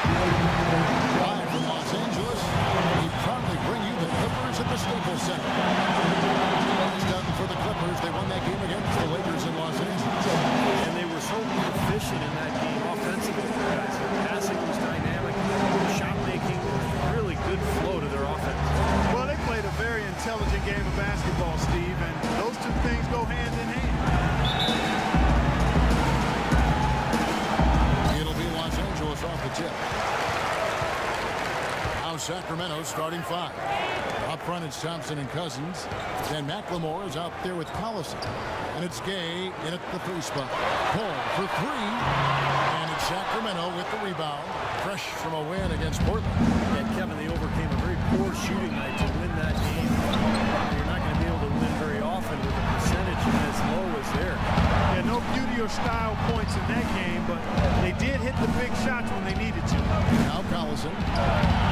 Live from Los Angeles, we proudly bring you the Clippers at the Staples Center. It's done for the Clippers. They won that game against the Lakers in Los Angeles. And they were so proficient in that game offensively, guys. Their passing was dynamic, shot making, really good flow to their offense. Well, they played a very intelligent game of basketball, Steve, and those two things go hand in hand. It'll be Los Angeles off the tip. Now Sacramento starting 5. Up front, it's Thompson and Cousins. Then McLemore is out there with Collison. And it's Gay in at the 3 spot. Pull for 3. And it's Sacramento with the rebound. Fresh from a win against Portland. And Kevin, they overcame a very poor shooting night to win that game. You're not going to be able to win very often with a percentage as low as theirs. Yeah, no beauty or style points in that game, but they did hit the big shots when they needed to. Now Collison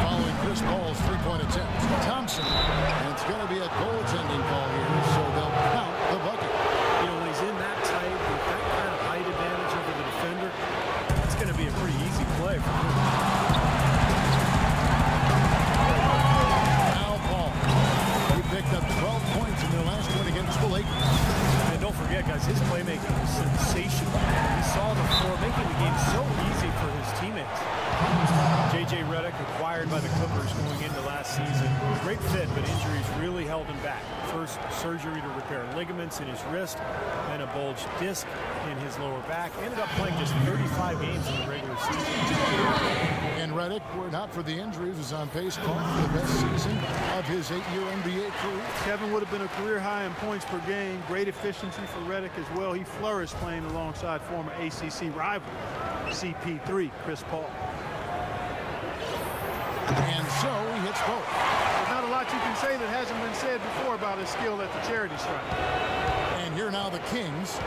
following Chris Paul's 3-point attempt. Thompson. And it's going to be a goaltending call here, so they'll count the bucket. You know, when he's in that tight with that kind of height advantage over the defender, that's going to be a pretty easy play for him. Now Paul. He picked up 12 points in their last win against the Lakers. And don't forget, guys, his playmaking was sensational. He saw the floor, making the game so easy for his teammates. J.J. Redick, acquired by the Clippers going into last season. Great fit, but injuries really held him back. First, surgery to repair ligaments in his wrist, then a bulged disc in his lower back. Ended up playing just 35 games in the regular season. And Redick, were not for the injuries, is on pace for the best season of his 8-year NBA career. Kevin would have been a career high in points per game. Great efficiency for Redick as well. He flourished playing alongside former ACC rival CP3, Chris Paul. And so he hits both. There's not a lot you can say that hasn't been said before about his skill at the charity stripe. And here now the Kings.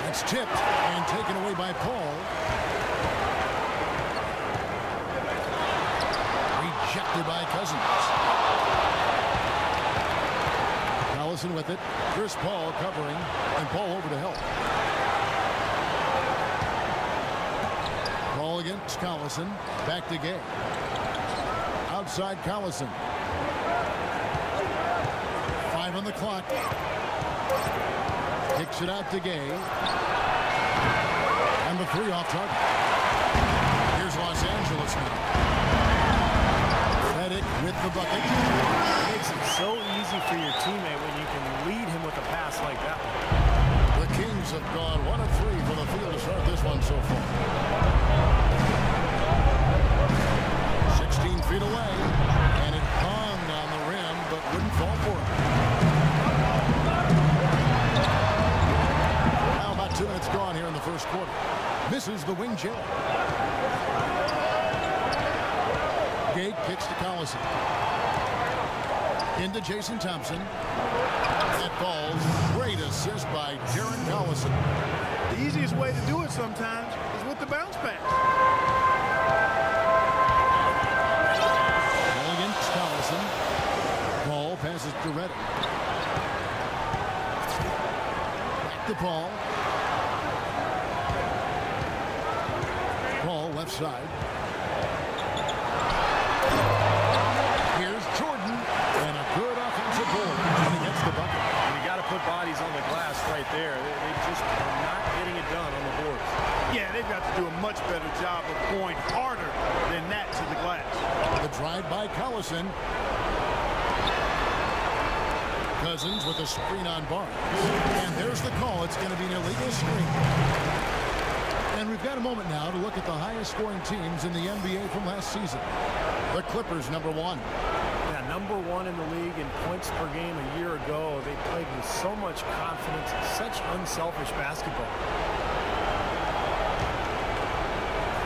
It's tipped and taken away by Paul. Rejected by Cousins. Collison with it. Chris Paul covering, and Paul over to help. Paul against Collison. Back to Gay. Outside Collison. 5 on the clock. Kicks it out to Gay. And the 3 off target. Here's Los Angeles now. Redick with the bucket. It makes it so easy for your teammate when you can lead him with a pass like that one. The Kings have gone 1 of 3 from the field to start this one so far. 16 feet away, and it hung on the rim, but wouldn't fall for it. Now about 2 minutes gone here in the first quarter. Misses the wing jab. Gate kicks to Collison. Into Jason Thompson. That falls. Great assist by Jaron Collison. The easiest way to do it sometimes is with the bounce pass. Ball against Collison. Paul passes to Redick. Back to Paul. Paul left side. Here's Jordan. And a good offensive board. And he gets the bucket. You got to put bodies on the glass right there. They just are not getting it done on the boards. Yeah, they've got to do a much better job of going harder than that to the glass. The drive by Collison. Cousins with a screen on Barnes. And there's the call. It's going to be an illegal screen. And we've got a moment now to look at the highest scoring teams in the NBA from last season. The Clippers, number 1. Yeah, number 1 in the league in points per game a year ago. They played with so much confidence, such unselfish basketball.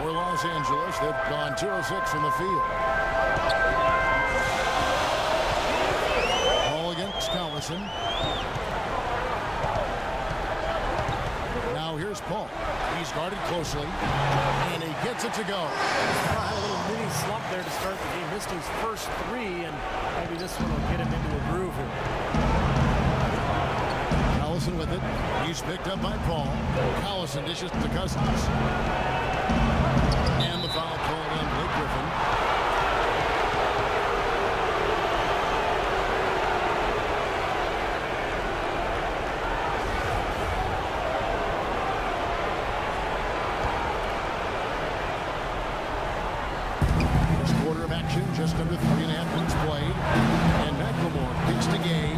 For Los Angeles, they've gone 2 of 6 from the field. Ball against Collison. Now here's Paul. He's guarded closely, and he gets it to go. Had a little mini slump there to start the game. Missed his first 3, and maybe this one will get him into a groove here. Collison with it. He's picked up by Paul. Collison dishes to Cousins. action, just under 3.5 minutes played. And McLemore kicks to Gay.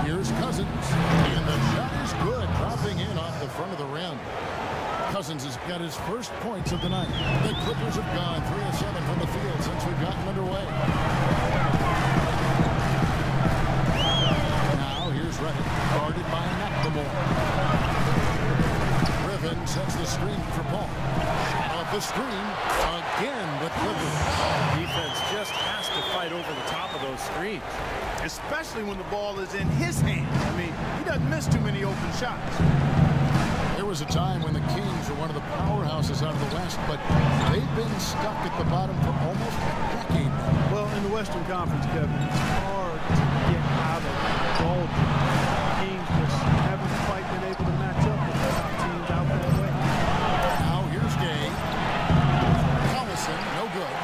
Here's Cousins. And the shot is good, dropping in off the front of the rim. Cousins has got his first points of the night. The Clippers have gone 3 of 7 from the field since we've gotten underway. Now here's Redick, guarded by McLemore. Griffin sets the screen for Paul. Shot off the screen again with Clippers. Defense just has to fight over the top of those screens, especially when the ball is in his hands. I mean, he doesn't miss too many open shots. There was a time when the Kings were one of the powerhouses out of the West, but they've been stuck at the bottom for almost a decade now. Well, in the Western Conference, Kevin, it's hard to get out of the ball. The Kings just haven't quite been able to match up with the top teams out that way. Now here's Gay. Collison, no good.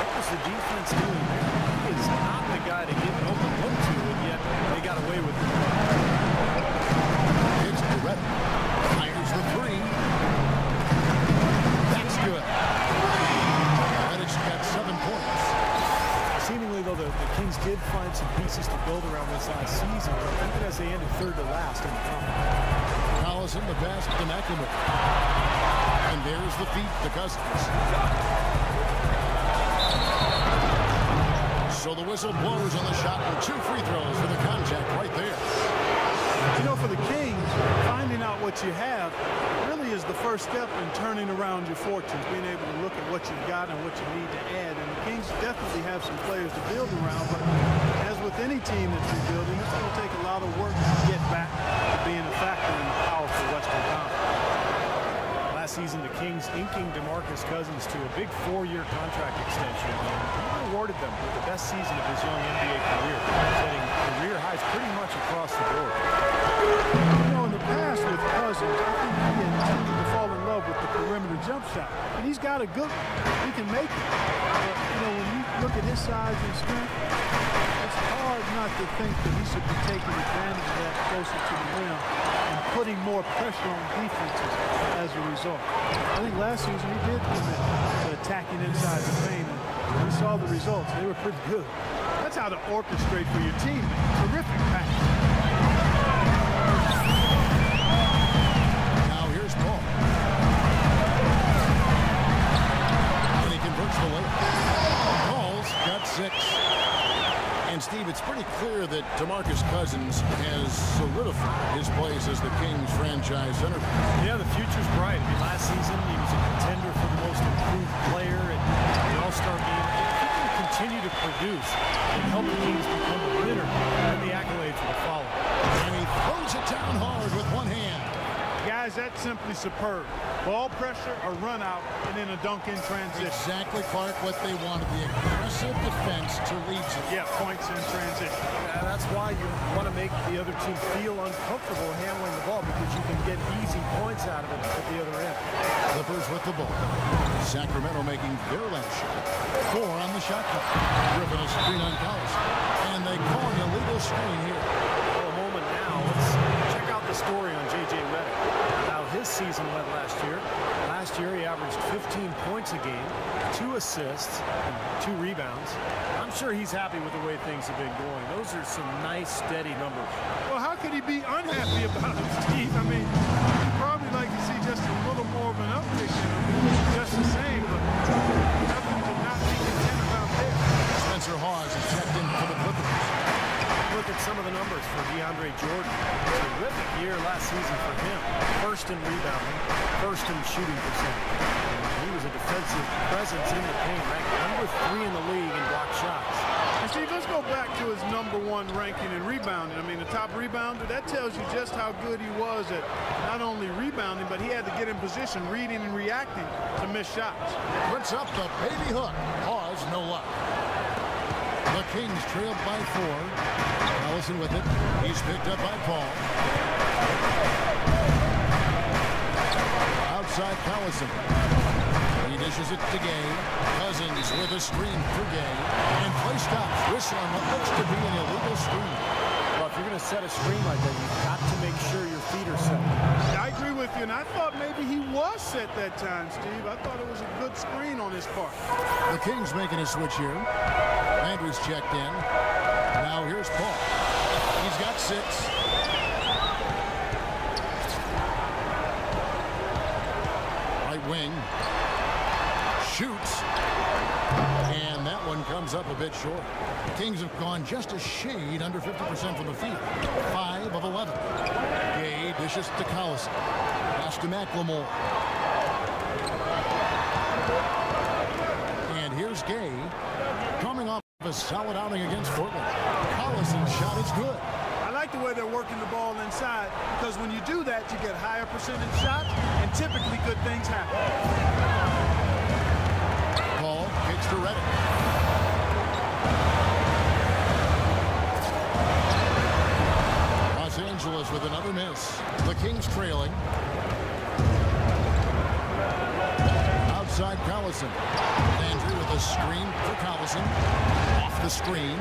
what was the defense doing there? He is not the guy to give an open look to, and yet they got away with it. It's Redick. Fires the three. That's good. Redick's got 7 points. Seemingly, though, the Kings did find some pieces to build around this last season, even as they ended 3rd to last in the conference. Collison, the pass to McLemore. And there's the feet to Cousins. So the whistle blows on the shot with 2 free throws for the contact right there. You know, for the Kings, finding out what you have really is the first step in turning around your fortunes, being able to look at what you've got and what you need to add. And the Kings definitely have some players to build around, but as with any team that's rebuilding, it's going to take a lot of work to get back to being a factor in the powerful Western Conference. Last season, the Kings inking DeMarcus Cousins to a big 4-year contract extension. He rewarded them with the best season of his young NBA career, setting career highs pretty much across the board. You know, in the past with Cousins, I think he had tended to fall in love with the perimeter jump shot. And he's got a good one. He can make it. But, you know, when you look at his size and strength, it's hard not to think that he should be taking advantage of that closer to the rim and putting more pressure on defenses as a result. I think last season he did commit to attacking inside the paint, and we saw the results. They were pretty good. That's how to orchestrate for your team. Terrific pass. Now here's Paul. And he converts the layup. Paul's got 6. And Steve, it's pretty clear that DeMarcus Cousins has solidified his place as the Kings franchise center. Yeah, the future's bright. I mean, last season he was a contender for the most improved player at the All-Star game. If he can continue to produce and help the Kings become a winner, then the accolades will follow. And he throws it down hard with one hand. Guys, that's simply superb. Ball pressure, a run out, and then a dunk in transition. Exactly, Clark, what they wanted. The aggressive defense to lead to. Yeah, points in transition. Yeah, that's why you want to make the other team feel uncomfortable handling the ball, because you can get easy points out of it at the other end. Clippers with the ball. Sacramento making their last shot. 4 on the shot clock. Griffin a screen on Collison. And they call an illegal screen here. For a moment now, let's check out the story on J.J. Redick. How his season went last year. Last year he averaged 15 points a game, 2 assists, and 2 rebounds. I'm sure he's happy with the way things have been going. Those are some nice, steady numbers. Well, how could he be unhappy about it, Steve? I mean, he'd probably like to see just a little more of an uptick in him. Just the same, but nothing to not be content about there. Spencer Hawes is checked in for the Clippers. Look at some of the numbers for DeAndre Jordan. Terrific year last season for him. 1st in rebounding, 1st in shooting percentage. He was a defensive presence in the paint, ranked number 3 in the league in block shots. And Steve, let's go back to his #1 ranking in rebounding. I mean, the top rebounder, that tells you just how good he was at not only rebounding, but he had to get in position, reading and reacting to miss shots. Puts up the baby hook. Hawes, no luck. The Kings trailed by 4. Collison with it. He's picked up by Paul. Outside Collison. He dishes it to Gay. Cousins with a screen for Gay. And play stops. Whistle on what looks to be an illegal screen. Well, if you're going to set a screen like that, you've got to make sure your feet are set. I agree with you, and I thought maybe he was set that time, Steve. I thought it was a good screen on his part. The Kings making a switch here. Landry's checked in. Now here's Paul. He's got 6. Right wing. Shoots. And that one comes up a bit short. The Kings have gone just a shade under 50% from the field. 5 of 11. Gay dishes to Collison. Pass to McLemore. And here's Gay coming off a solid outing against Portland. Collison's shot is good. I like the way they're working the ball inside, because when you do that, you get higher percentage shots, and typically good things happen. Paul kicks to Redick. Los Angeles with another miss. The Kings trailing. Outside Collison. Landry with a screen for Collison. Off the screen.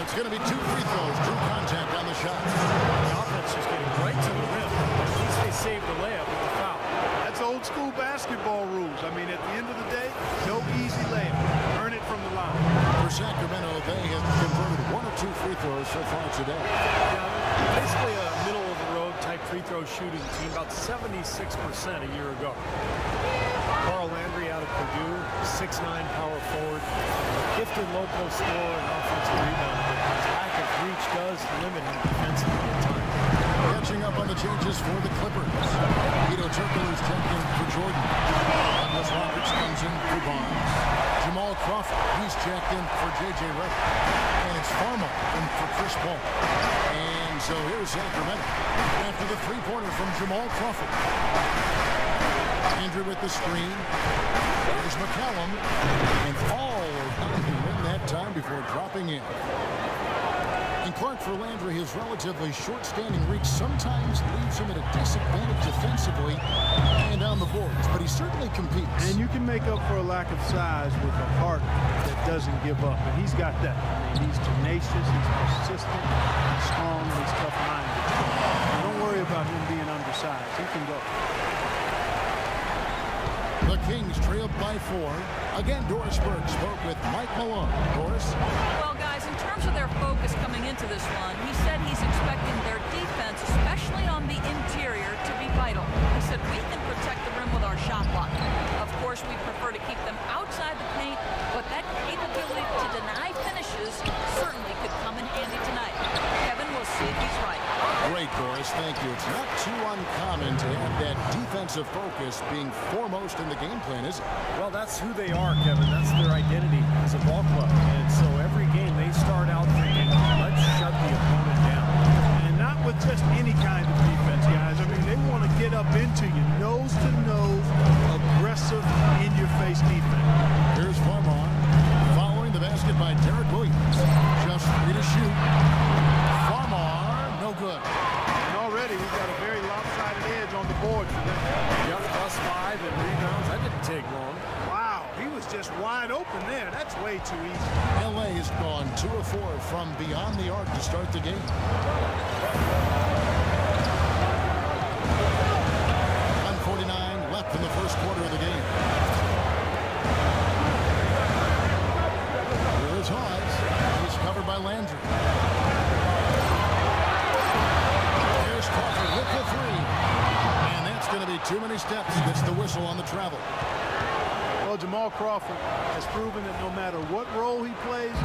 It's going to be 2 free throws. Drew contact on the shot. The offense is getting right to the rim. At least they saved the layup with the foul. That's old school basketball rules. I mean, at the end of the day, no easy layup. Earn it from the line. For Sacramento, they have converted 1 or 2 free throws so far today. Yeah, basically a middle-of-the-road type free throw shooting team, about 76% a year ago. Landry out of Purdue, 6'9" power forward, gifted local scorer and offensive rebounder, but his lack of reach does limit him defensively at times. Catching up on the changes for the Clippers. Turkoglu is checked in for Jordan. Douglas Roberts comes in for Barnes. Jamal Crawford, he's checked in for J.J. Redick. And it's Farmar in for Chris Paul. And so here's Sacramento after the three-pointer from Jamal Crawford. Landry with the screen. There's McCallum. And all in that time before dropping in. And Clark, for Landry, his relatively short-standing reach sometimes leaves him at a disadvantage defensively and on the boards, but he certainly competes. And you can make up for a lack of size with a heart that doesn't give up, and he's got that. I mean, he's tenacious, he's persistent, he's strong, he's tough-minded. Don't worry about him being undersized. He can go. The Kings trailed by 4. Again, Doris Burke spoke with Mike Malone. Doris? Well, guys, in terms of their focus coming into this one, he said he's expecting their defense, especially on the interior, to be vital. He said we can protect the rim with our shot block. Of course, we prefer to keep them outside the paint, but that capability to deny finishes certainly could come in handy tonight. Kevin, we'll see if he's right. Great, Doris. Thank you. It's not too uncommon to have that defensive focus being foremost in the game plan, is it? Well, that's who they are, Kevin. That's their identity as a ball club. And so every game they start out thinking, let's shut the opponent down. And not with just any kind of defense, guys. I mean, they want to get up into you, nose-to-nose, aggressive, in-your-face defense. Here's Farmar following the basket by Derek Williams. Just 3 to shoot. Farmar, no good. And already we've got a very lopsided edge on the board for them. Yep, +5 and rebounds. That didn't take long. Wow, he was just wide open there. That's way too easy. LA has gone 2 of 4 from beyond the arc to start the game. 1:49 left in the first quarter of the game. Here's Hawes. He's covered by Landry. Here's Crawford with the 3. And that's going to be too many steps. Gets the whistle on the travel. Well, Jamal Crawford has proven that no matter what role he plays,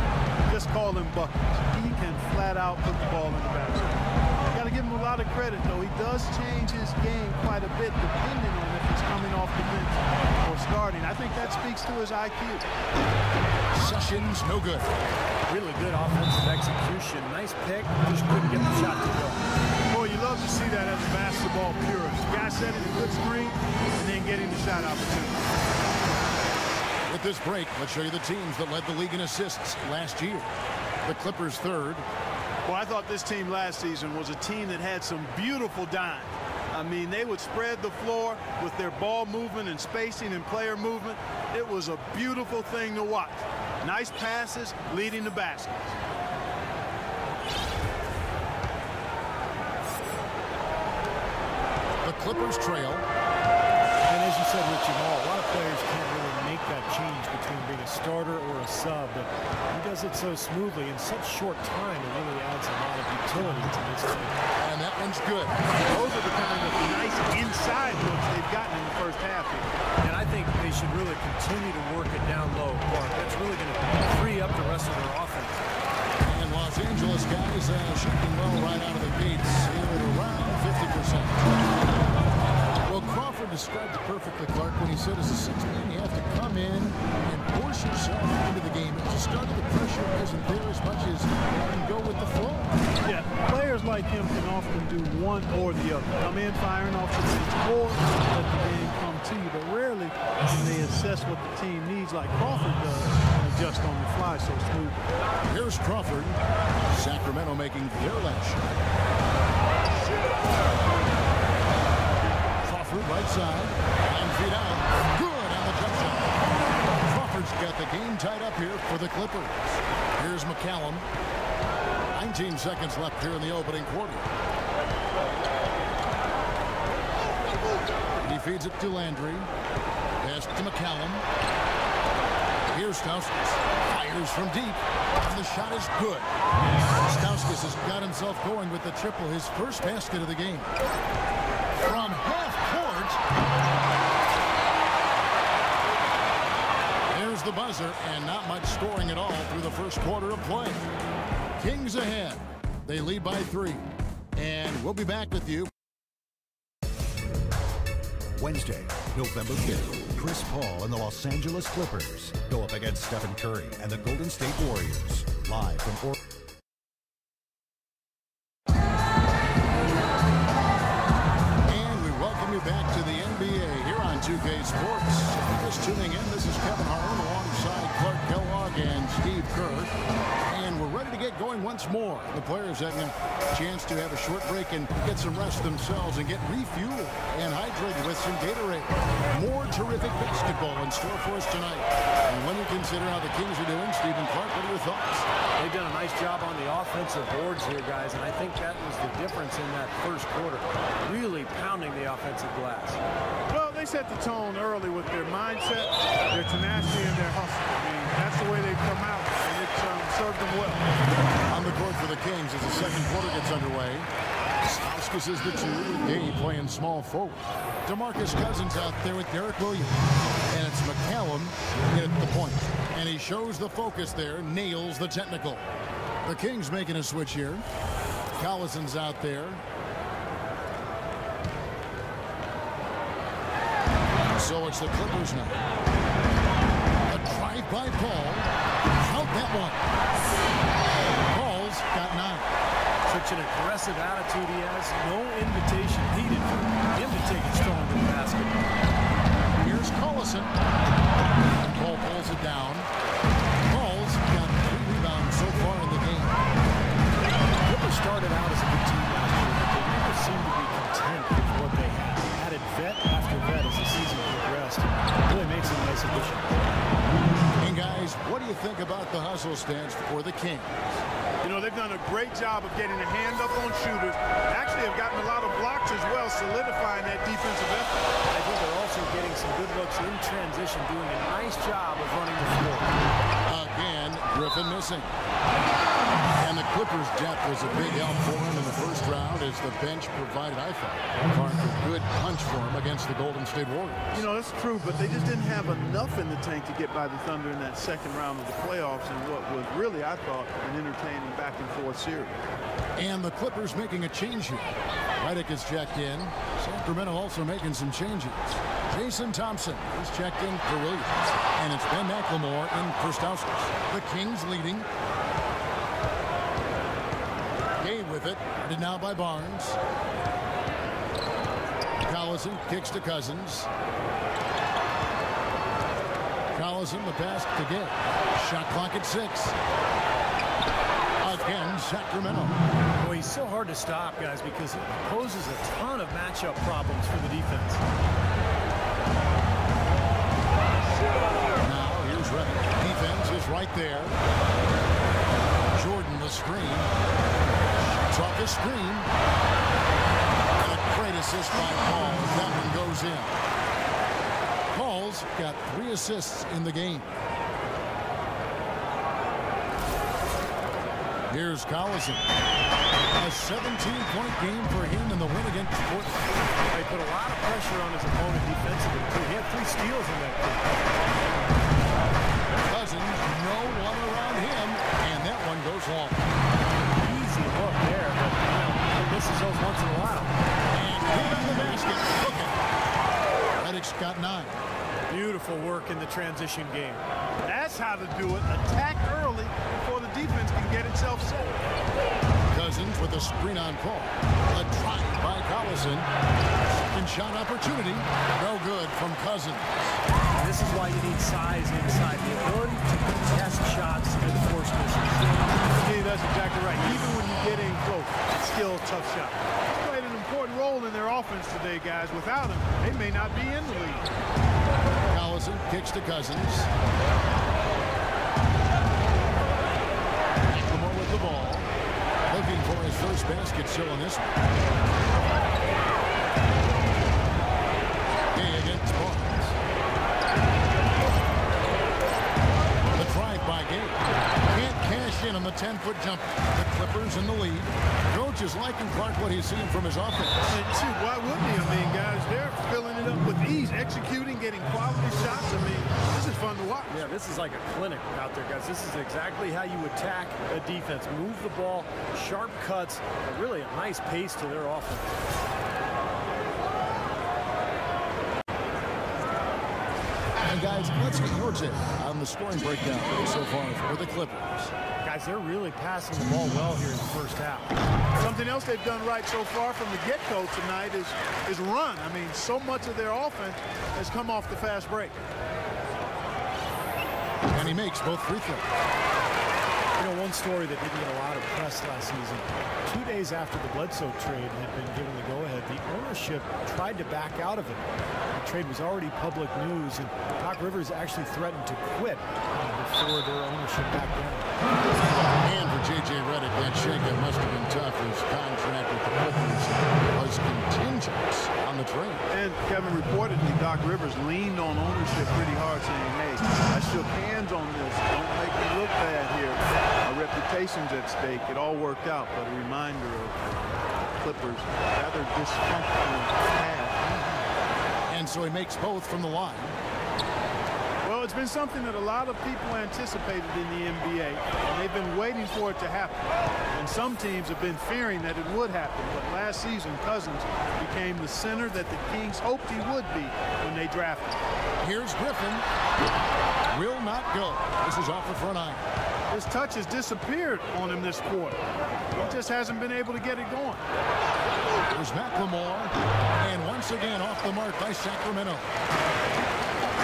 just call him buckets. He can flat out put the ball in the basket. You got to give him a lot of credit, though. He does change his game quite a bit depending on if he's coming off the bench or starting. I think that speaks to his IQ. Sessions, no good. Really good offensive execution. Nice pick. Just couldn't get the shot to go. Boy, you love to see that as a basketball purist. The guy setting a good screen and then getting the shot opportunity. With this break, let's show you the teams that led the league in assists last year. The Clippers 3rd. Well, I thought this team last season was a team that had some beautiful dimes. I mean, they would spread the floor with their ball movement and spacing and player movement. It was a beautiful thing to watch. Nice passes leading to baskets. Clippers trail. And as you said, Richie Hall, a lot of players can't really make that change between being a starter or a sub, but he does it so smoothly in such short time. It really adds a lot of utility to this team. And that one's good. Those are the kind of nice inside looks they've gotten in the first half here. And I think they should really continue to work it down low, Clark. That's really going to free up the rest of their offense. And Los Angeles guys shooting well right out of the gates here at around 50%. Well, Crawford described it perfectly, Clark, when he said as a six-man you have to come in and force yourself into the game. At the start of the pressure isn't there as much as you can go with the flow. Yeah, players like him can often do one or the other. Come in firing off the bench or let the game come to you, but rarely can they assess what the team needs like Crawford does and adjust on the fly so smoothly. Here's Crawford. Sacramento making their last shot. Crawford right side. 9 feet out. Good on the jump shot. Crawford's got the game tied up here for the Clippers. Here's McCallum. 19 seconds left here in the opening quarter. He feeds it to Landry. Pass to McCallum. Here's Stauskas. Fires from deep. And the shot is good. Stauskas has got himself going with the triple, his first basket of the game. From half court. There's the buzzer, and not much scoring at all through the first quarter of play. Kings ahead. They lead by 3. And we'll be back with you. Wednesday, November 5th, Chris Paul and the Los Angeles Clippers go up against Stephen Curry and the Golden State Warriors. Live from Oregon. And we welcome you back to the NBA here on 2K Sports. If you're just tuning in, this is Kevin Harlan alongside Clark Kellogg and Steve Kerr. And we're ready to get going once more. The players having a chance to have a short break and get some rest themselves and get refueled and hydrated with some Gatorade. More terrific basketball in store for us tonight. And when you consider how the Kings are doing, Stephen Clark, what are your thoughts? They've done a nice job on the offensive boards here, guys, and I think that was the difference in that first quarter. Really pounding the offensive glass. Well, they set the tone early with their mindset, their tenacity, and their hustle. I mean, that's the way they come out, and it's served them well. On the court for the Kings as the second quarter gets underway. Stauskas is the 2, with Gay playing small forward. DeMarcus Cousins out there with Derek Williams. And it's McCallum at the point. And he shows the focus there, nails the technical. The Kings making a switch here. Collison's out there. So it's the Clippers now. A drive by Paul. Count that one. Paul's got 9. Such an aggressive attitude he has. No invitation needed for him to take it strong to the basket. Here's Collison. Paul pulls it down. Paul's got 3 rebounds so far in the game. Clippers started out as a good team last year, but they never seemed to be content with what they had. Added vet after vet as the season progressed. Really makes it a nice addition. And guys, what do you think about the hustle stance for the Kings? You know, they've done a great job of getting a hand up on shooters. Actually have gotten a lot of blocks as well, solidifying that defensive effort. I think they're also getting some good looks in transition, doing a nice job of running the floor. Again, Griffin missing. And the Clippers' depth was a big help for him in the first round as the bench provided, I thought, Clark, a good punch for him against the Golden State Warriors. You know, that's true, but they just didn't have enough in the tank to get by the Thunder in that second round of the playoffs in what was really, I thought, an entertaining back-and-forth series. And the Clippers making a change here. Redick is checked in. Sacramento also making some changes. Jason Thompson is checked in for Williams. And it's Ben McLemore in for Stauskas. The Kings leading. Gay with it. Guarded now by Barnes. Collison kicks to Cousins. Collison the pass to Gay. Shot clock at 6. Again, Sacramento. Boy, he's so hard to stop, guys, because it poses a ton of matchup problems for the defense. Now, here's Redick. Defense is right there. Jordan, the screen. Shoots off the screen. And a great assist by Paul. That one goes in. Hawes got 3 assists in the game. Here's Collison. A 17-point game for him in the win against Portland. He put a lot of pressure on his opponent defensively. He had 3 steals in that game. Cousins, no one around him, and that one goes long. Easy look there, but he misses those once in a while. And hit on the basket. Cooking. Redick's got 9. Beautiful work in the transition game. That's how to do it. Attack early before the defense can get itself set. Cousins with a screen on Paul. A drive by Collison. Second shot opportunity. No good from Cousins. This is why you need size inside. The ability to contest shots and force misses. Yeah, that's exactly right. Even when you get in close, it's still a tough shot. He's played an important role in their offense today, guys. Without him, they may not be in the league. Collison kicks to Cousins. McLemore with the ball. Looking for his first basket still in this one. Day against Barnes. The drive by Gay. Can't cash in on the 10-foot jumper. The Clippers in the lead. Coach is liking Clark what he's seeing from his offense. And shoot, why wouldn't he? I mean, guys, they're filling it up with ease, executing, getting quality shots. I mean, this is fun to watch. Yeah, this is like a clinic out there, guys. This is exactly how you attack a defense. Move the ball, sharp cuts, but really a nice pace to their offense. And guys, let's get your take on the scoring breakdown so far for the Clippers. Guys, they're really passing the ball well here in the first half. Something else they've done right so far from the get-go tonight is run. I mean, so much of their offense has come off the fast break. And he makes both free throws. You know, one story that didn't get a lot of press last season, 2 days after the Bledsoe trade had been given the go-ahead, the ownership tried to back out of it. The trade was already public news, and Doc Rivers actually threatened to quit before their ownership backed down. And for J.J. Redick, that shakeup must have been tough. His contract with the Clippers was contingent on the trade. And Kevin, reportedly, Doc Rivers leaned on ownership pretty hard, saying, hey, I shook hands on this. Don't make me look bad here. Our reputation's at stake. It all worked out, but a reminder of Clippers' rather dysfunctional past. And so he makes both from the line. Well, it's been something that a lot of people anticipated in the NBA, and they've been waiting for it to happen. And some teams have been fearing that it would happen, but last season, Cousins became the center that the Kings hoped he would be when they drafted him. Here's Griffin. Will not go. This is off the front iron. His touch has disappeared on him this quarter. He just hasn't been able to get it going. There's McLemore, and once again off the mark by Sacramento.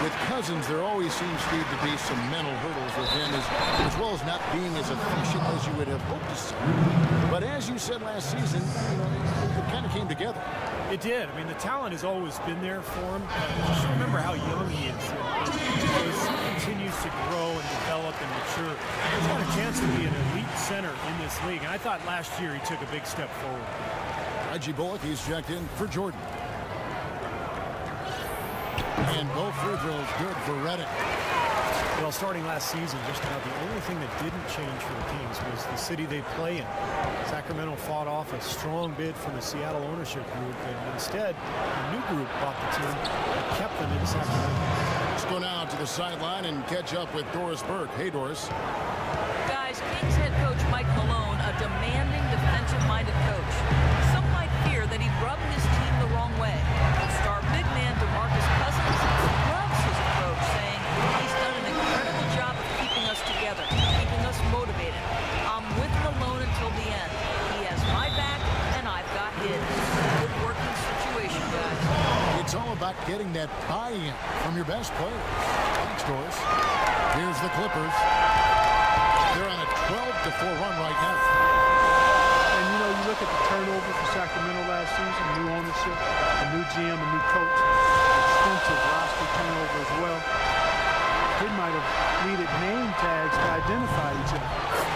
With Cousins, there always seems to be some mental hurdles with him, as well as not being as efficient as you would have hoped to see. But as you said last season, you know, it kind of came together. It did. I mean, the talent has always been there for him. Just remember how young he is. He continues to grow and develop and mature. He's got a chance to be an elite center in this league. And I thought last year he took a big step forward. Reggie Bullock, he's checked in for Jordan. And both free throws good for Redick. Well, starting last season, just about the only thing that didn't change for the Kings was the city they play in. Sacramento fought off a strong bid from the Seattle ownership group, and instead, a new group bought the team and kept them in Sacramento. Let's go now to the sideline and catch up with Doris Burke. Hey, Doris. Guys, Kings head coach Mike Malone, a demanding, defensive-minded coach. Some might fear that he rubbed his team the wrong way. Star big man DeMarcus Cousins loves his approach, saying he's done an incredible job of keeping us together, keeping us motivated. I'm with Malone until the end. He has my back, and I've got his. Good working situation, guys. It's all about getting that buy-in from your best players. Thanks, Doris. Here's the Clippers. They're on a 12-4 run right now. And, you know, you look at the turnover for Sacramento last season, new ownership, a new GM, a new coach, extensive roster turnover as well. They might have needed name tags to identify each other.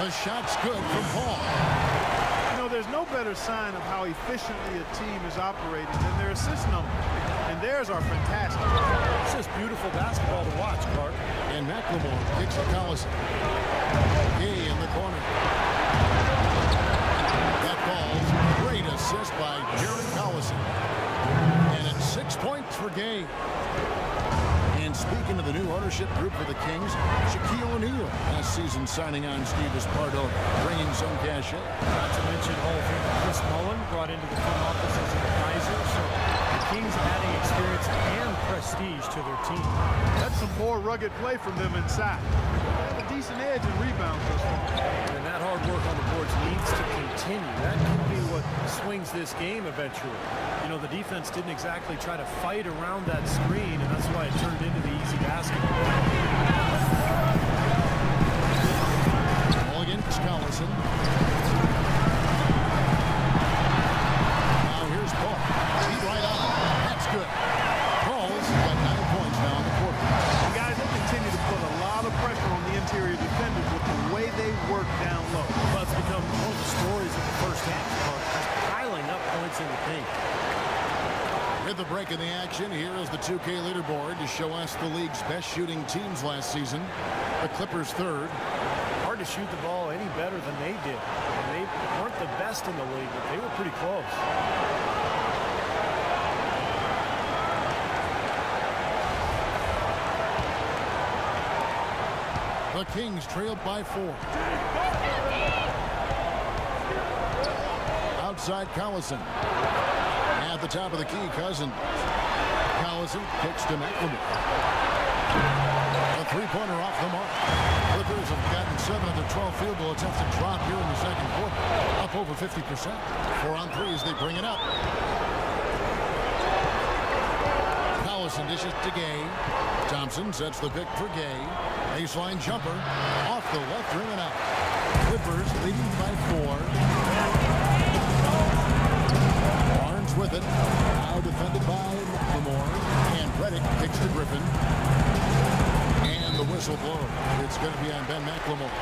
The shot's good from Paul. You know, there's no better sign of how efficiently a team is operating than their assist number. And theirs are fantastic. It's just beautiful basketball to watch, Clark. And McLemore kicks to Collison. Gay in the corner. That ball's great assist by Collison. And it's 6 points for Gay. And speaking of the new ownership group for the Kings, Shaquille O'Neal last season signing on Steve Esparto, bringing some cash in. Not to mention Hall of Famer Chris Mullen brought into the front office as an advisor. So the Kings adding experience and prestige to their team. That's some more rugged play from them inside. They have a decent edge in rebounds this far. And that hard work on the boards needs to continue. That could be what swings this game eventually. You know, the defense didn't exactly try to fight around that screen, and that's why it turned into the easy basket. Ball against Collison. Now here's Paul. He's right on. That's good. Paul's got 9 points now in the quarter. And guys, they continue to put a lot of pressure on the interior defenders with the way they work down low. Well, it's become one of the stories of the first half, just piling up points in the paint. With the break in the action, here is the 2K leaderboard to show us the league's best shooting teams last season. The Clippers third. Hard to shoot the ball any better than they did. And they weren't the best in the league, but they were pretty close. The Kings trailed by 4. Outside Collison. At the top of the key, Cousins. Collison kicks to McLemore. A three-pointer off the mark. Clippers have gotten 7 of their 12 field goal attempts to drop here in the second quarter. Up over 50%. 4 on 3 as they bring it up. Collison dishes to Gay. Thompson sets the pick for Gay. Baseline jumper. Off the left rim and out. Clippers leading by 4. With it. Now defended by McLemore. And Redick kicks to Griffin. And the whistle blows. It's going to be on Ben McLemore.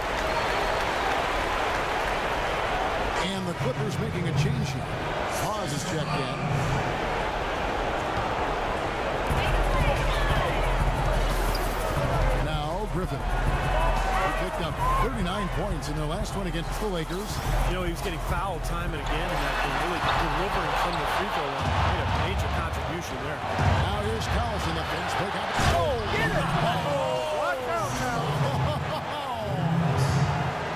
And the Clippers making a change here. Hawes is checked in. Now Griffin. He picked up 39 points in their last one against the Lakers. You know, he was getting fouled time and again, and that really delivering from the free throw line. Made a major contribution there. Now here's Collison, the fence pick up. Oh, get it! Watch out now.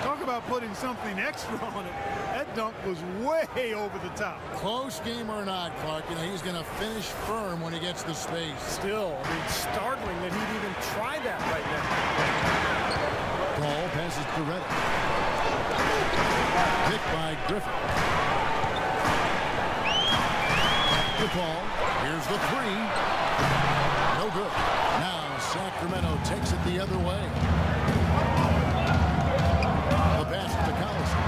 Talk about putting something extra on it. That dunk was way over the top. Close game or not, Clark, you know, he's going to finish firm when he gets the space. Still, I mean, startling that he'd even try that right now. Ball passes to Redick. Picked by Griffin. The ball. Here's the 3. No good. Now Sacramento takes it the other way. The pass to Collison.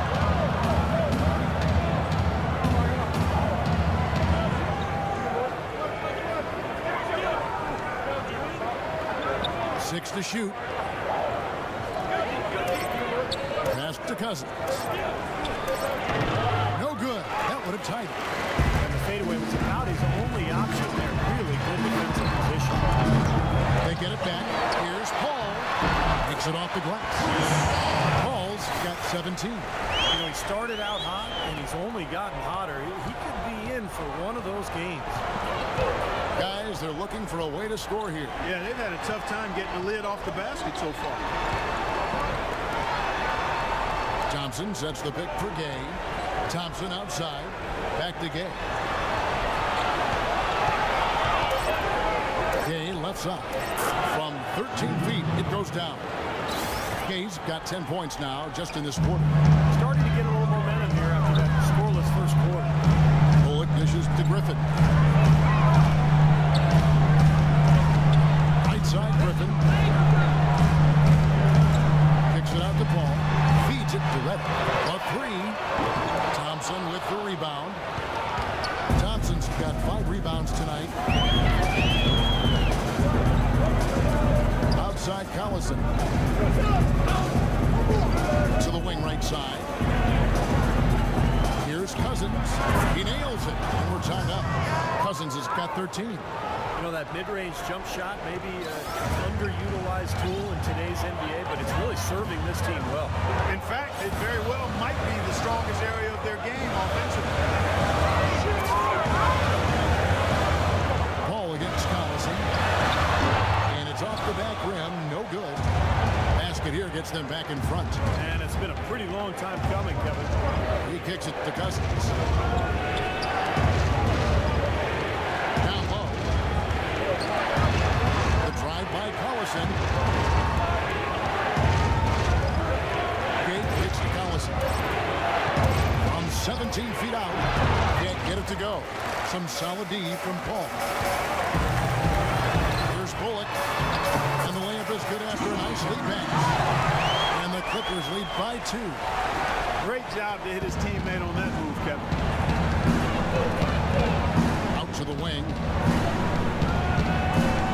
Six to shoot. Pass to Cousins. No good. That would have tied it. And the fadeaway was about his only option there. Really good defensive position. They get it back. Here's Paul. Takes it off the glass. Paul's got 17. You know, he started out hot, and he's only gotten hotter. He could be in for one of those games. Guys, they're looking for a way to score here. Yeah, they've had a tough time getting the lid off the basket so far. Thompson sets the pick for Gay. Thompson outside. Back to Gay. Gay left side. From 13 feet, it goes down. Gay's got 10 points now just in this quarter. Starting to get a little momentum here after that scoreless first quarter. Bullock dishes to Griffin. Right side, Griffin. Kicks it out to Paul. Feeds it to Redick. A 3. Thompson with the rebound. Thompson's got 5 rebounds tonight. Outside Collison. To the wing right side. Here's Here's Cousins. He nails it, and we're tied up. Cousins has got 13. You know, that mid-range jump shot may be an underutilized tool in today's NBA, but it's really serving this team well. In fact, it very well might be the strongest area of their game offensively. Ball against Collison. And it's off the back rim. No good. Basket here gets them back in front. And it's been a pretty long time coming, Kevin. He kicks it to Cousins. Down low. The drive by Collison. Gate kicks to Collison. From 17 feet out. Can't get it to go. Some solid D from Paul. Here's Bullock. And the layup is good after a nice lead pass. And the Clippers lead by 2. Great job to hit his teammate on that move, Kevin. Out to the wing.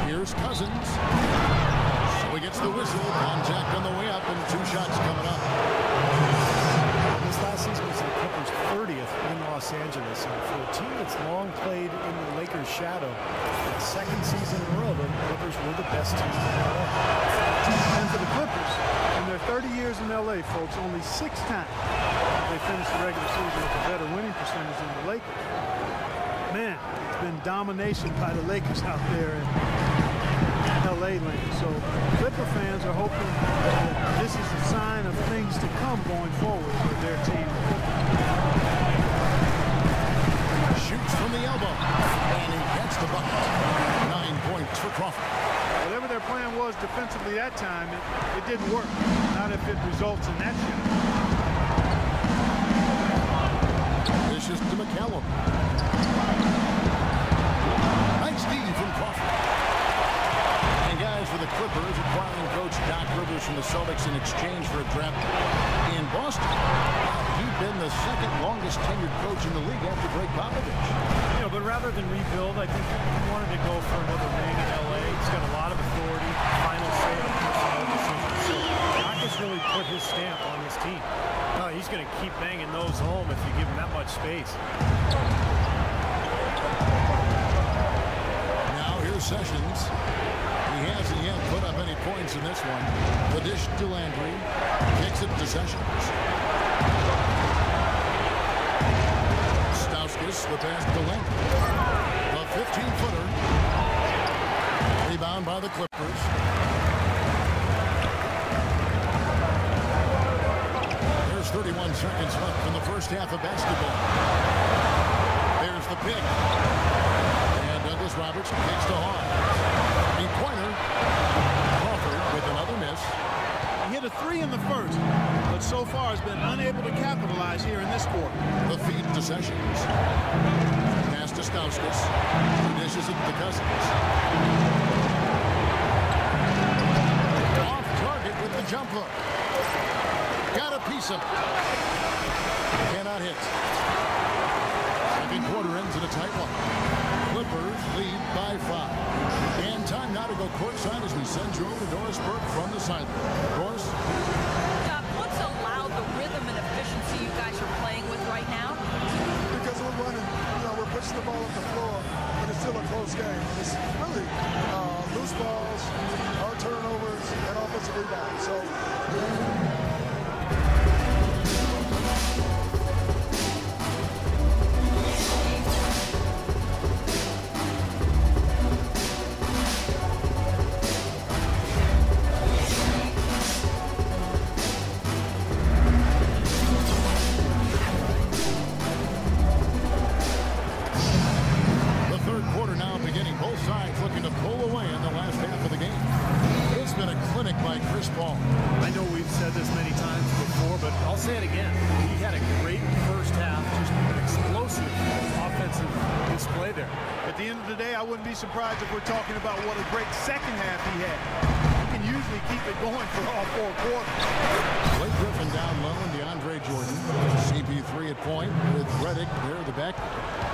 Here's Cousins. So he gets the whistle. Contact on the way up and 2 shots coming up. This last season was the Clippers' 30th in Los Angeles, and for a team that's long played in the Lakers' shadow, for the second season in a row, the Clippers were the best team in LA. And for the Clippers, in their 30 years in LA, folks, only 6 times they finished the regular season with a better winning percentage than the Lakers. Man, it's been domination by the Lakers out there in LA land. So Clipper fans are hoping that this is a sign of things to come going forward with their team. Shoots from the elbow. And he gets the bucket. 9 points for Crawford. Whatever their plan was defensively that time, it didn't work. Not if it results in that shot. This is to McCallum. Nice D from Crawford. And guys, for the Clippers, acquiring coach Doc Rivers from the Celtics in exchange for a draft in Boston. He'd been the second longest tenured coach in the league after Greg Popovich. You know, but rather than rebuild, I think he wanted to go for another ring in LA. He's got a lot of authority, final say on personnel decisions. So Doc has really put his stamp on this team. He's going to keep banging those home if you give him that much space. Now here's Sessions. He hasn't yet put up any points in this one. The dish to Landry. Kicks it to Sessions. Stauskas, the pass to Landry. A 15-footer. Rebound by the Clippers. There's 31 seconds left in the first half of basketball. There's the pick. And Douglas Roberts kicks to Hawes. Pointer. Crawford with another miss. He hit a 3 in the first, but so far has been unable to capitalize here in this quarter. The feed to Sessions. Pass to Stauskas. Who dishes it to Cousins. Off target with the jump hook. Got a piece of it. Cannot hit. Second quarter ends in a tight one. Clippers lead by 5. And time now to go courtside as we send you over to Doris Burke from the sideline. Doris? What's allowed the rhythm and efficiency you guys are playing with right now? Because we're running, we're pushing the ball up the floor, but it's still a close game. It's really loose balls, our turnovers, and offensive rebounds. So, I know we've said this many times before, but I'll say it again. He had a great first half, just an explosive offensive display there. At the end of the day, I wouldn't be surprised if we're talking about what a great second half he had. He can usually keep it going for all 4 quarters. Blake Griffin down low and DeAndre Jordan. CP3 at point with Redick there at the back.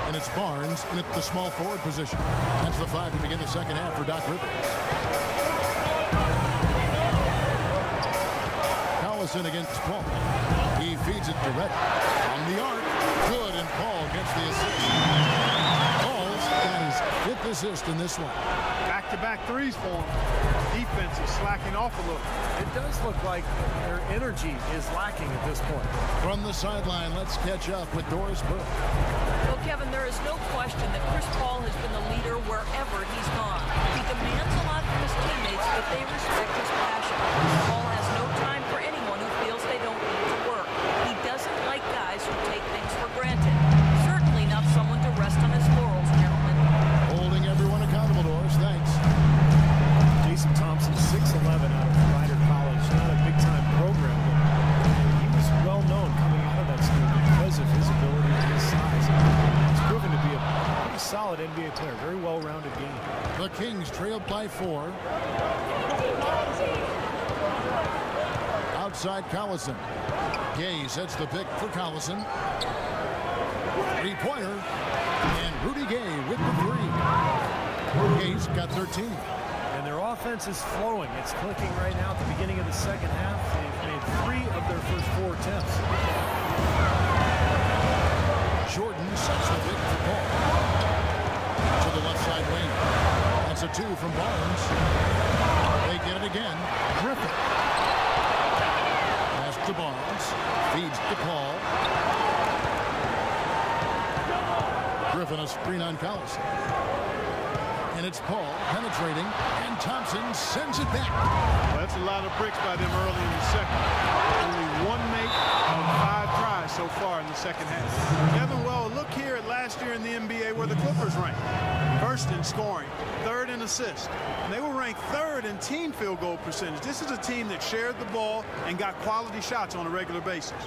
And it's Barnes in at the small forward position. That's the 5 to begin the second half for Doc Rivers. Collison against Paul. He feeds it to Redick. On the arc. Good, and Paul gets the assist. Paul's got his 5th assist in this one. Back-to-back threes for him. Defense is slacking off a little. It does look like their energy is lacking at this point. From the sideline, let's catch up with Doris Burke. Well, Kevin, there is no question that Chris Paul has been the leader wherever he's gone. He demands a lot from his teammates, but they respect his passion. Paul has no time for anyone who feels they don't need to work. He doesn't like guys who take things for granted. Certainly not someone to rest on his laurels, gentlemen. Holding everyone accountable, Doris. Thanks. Thompson, 6'11" out of Rider College. Not a big-time program, but he was well-known coming out of that school because of his ability and his size. He's proven to be a pretty solid NBA player. Very well-rounded game. The Kings trailed by 4. Outside Collison. Gay sets the pick for Collison. 3-pointer. And Rudy Gay with the 3. Gay's got 13. Their offense is flowing. It's clicking right now at the beginning of the second half. They've made 3 of their first 4 attempts. Jordan sets the pick for Paul. To the left side wing. That's a 2 from Barnes. They get it again. Griffin. Pass to Barnes. Feeds to Paul. Griffin a screen on Collison. And it's Paul penetrating, and Thompson sends it back. Well, that's a lot of bricks by them early in the second. Only 1 make on 5 tries so far in the second half. Kevin, well, look here at last year in the NBA where the Clippers ranked. 1st in scoring, 3rd in assists. And they were ranked 3rd in team field goal percentage. This is a team that shared the ball and got quality shots on a regular basis.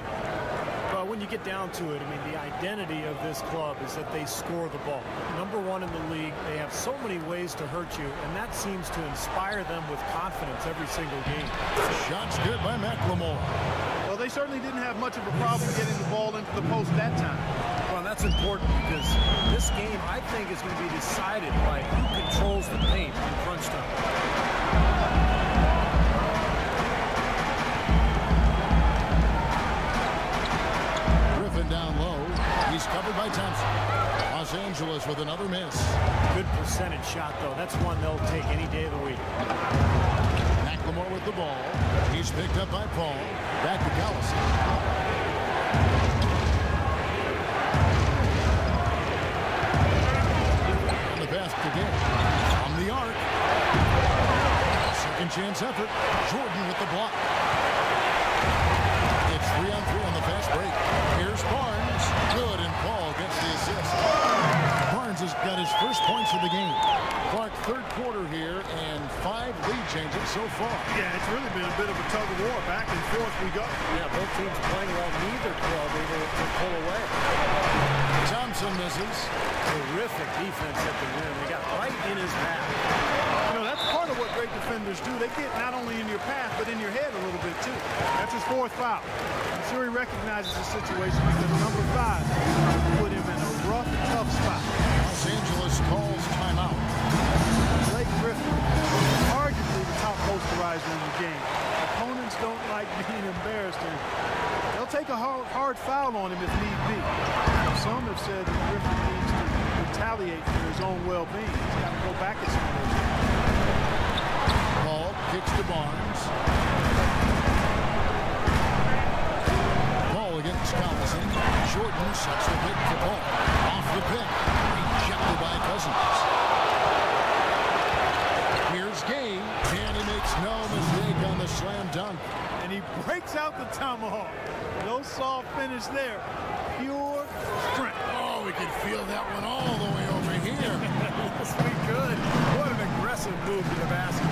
Well, when you get down to it, I mean, the identity of this club is that they score the ball. Number 1 in the league. They have so many ways to hurt you, and that seems to inspire them with confidence every single game. Shots good by McLemore. Well, they certainly didn't have much of a problem getting the ball into the post that time. Well, that's important because this game, I think, is going to be decided by who controls the paint in crunch time. Down low. He's covered by Thompson. Los Angeles with another miss. Good percentage shot, though. That's one they'll take any day of the week. McLemore with the ball. He's picked up by Paul. Back to Collison. And the pass to Gay. From the arc. Second chance effort. Jordan with the block. It's 3-on-3 on the fast break. Here's Barnes. Good, and Paul gets the assist. Barnes has got his first points of the game. Clark, 3rd quarter here, and 5 lead changes so far. Yeah, it's really been a bit of a tug of war. Back and forth we go. Yeah, both teams playing well. Neither club able to pull away. Thompson misses. Terrific defense at the rim. They got right in his path. You know, that's part of what great defenders do. They get not only in your path, but in your head a little bit, too. That's his 4th foul. I'm sure he recognizes the situation because number 5 put him in a rough, tough spot. Los Angeles calls timeout. Blake Griffin, arguably the top posterizer in the game. Opponents don't like being embarrassed, and they'll take a hard foul on him if need be. Some have said that Griffin needs to retaliate for his own well-being. He's got to go back at some of those games. Paul kicks to Barnes. Paul against Collison. Jordan sets the pick for Paul. Off the pick. Rejected by Cousins. Here's Gay, and he makes no mistake on the slam dunk. And he breaks out the tomahawk. No soft finish there. Pure strength. Oh, we can feel that one all the way over here. Yes, we could. What an aggressive move to the basket.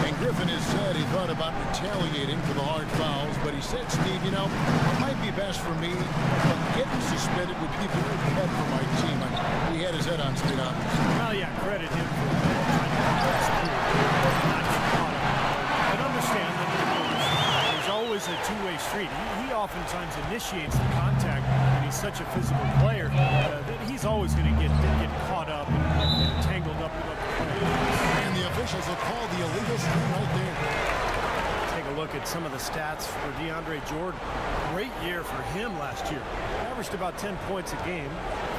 And Griffin has said he thought about retaliating for the hard fouls, but he said, Steve, you know, it might be best for me, but getting suspended would be very bad for my team. He had his head on straight on. Well, yeah, credit him for trying to press through. But understand that there's always a two-way street. He oftentimes initiates the contact, and he's such a physical player that he's always going to get caught up and tangled up with other players. And the officials will call the illegal screen right there. Take a look look at some of the stats for DeAndre Jordan. Great year for him last year. Averaged about 10 points a game,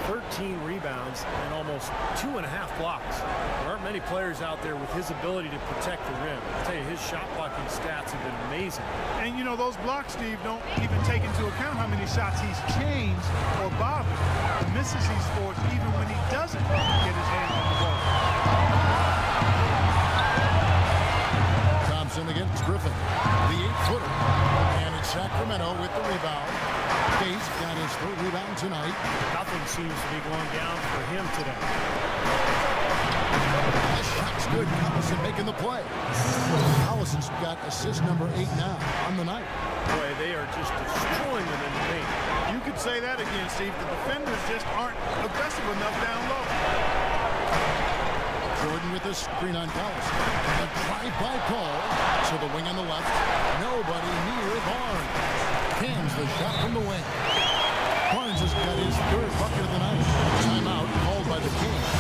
13 rebounds, and almost 2.5 blocks. There aren't many players out there with his ability to protect the rim. I'll tell you, his shot blocking stats have been amazing. And, you know, those blocks, Steve, don't even take into account how many shots he's changed or bothered. The misses he's forced even when he doesn't get his hands on the ball. Thompson against Griffin, the 8-footer. And it's Sacramento with the rebound. Hayes got his third rebound tonight. Nothing seems to be going down for him today. The shot's good. Collison making the play. Collison's got assist number 8 now on the night. Boy, they are just destroying them in the paint. You could say that again, Steve. The defenders just aren't aggressive enough down low. Jordan with a screen on Collison. A drive-by call to the wing on the left. Nobody near Barnes. Cans the shot from the wing. Barnes has got his third bucket of the night. Timeout called by the Kings.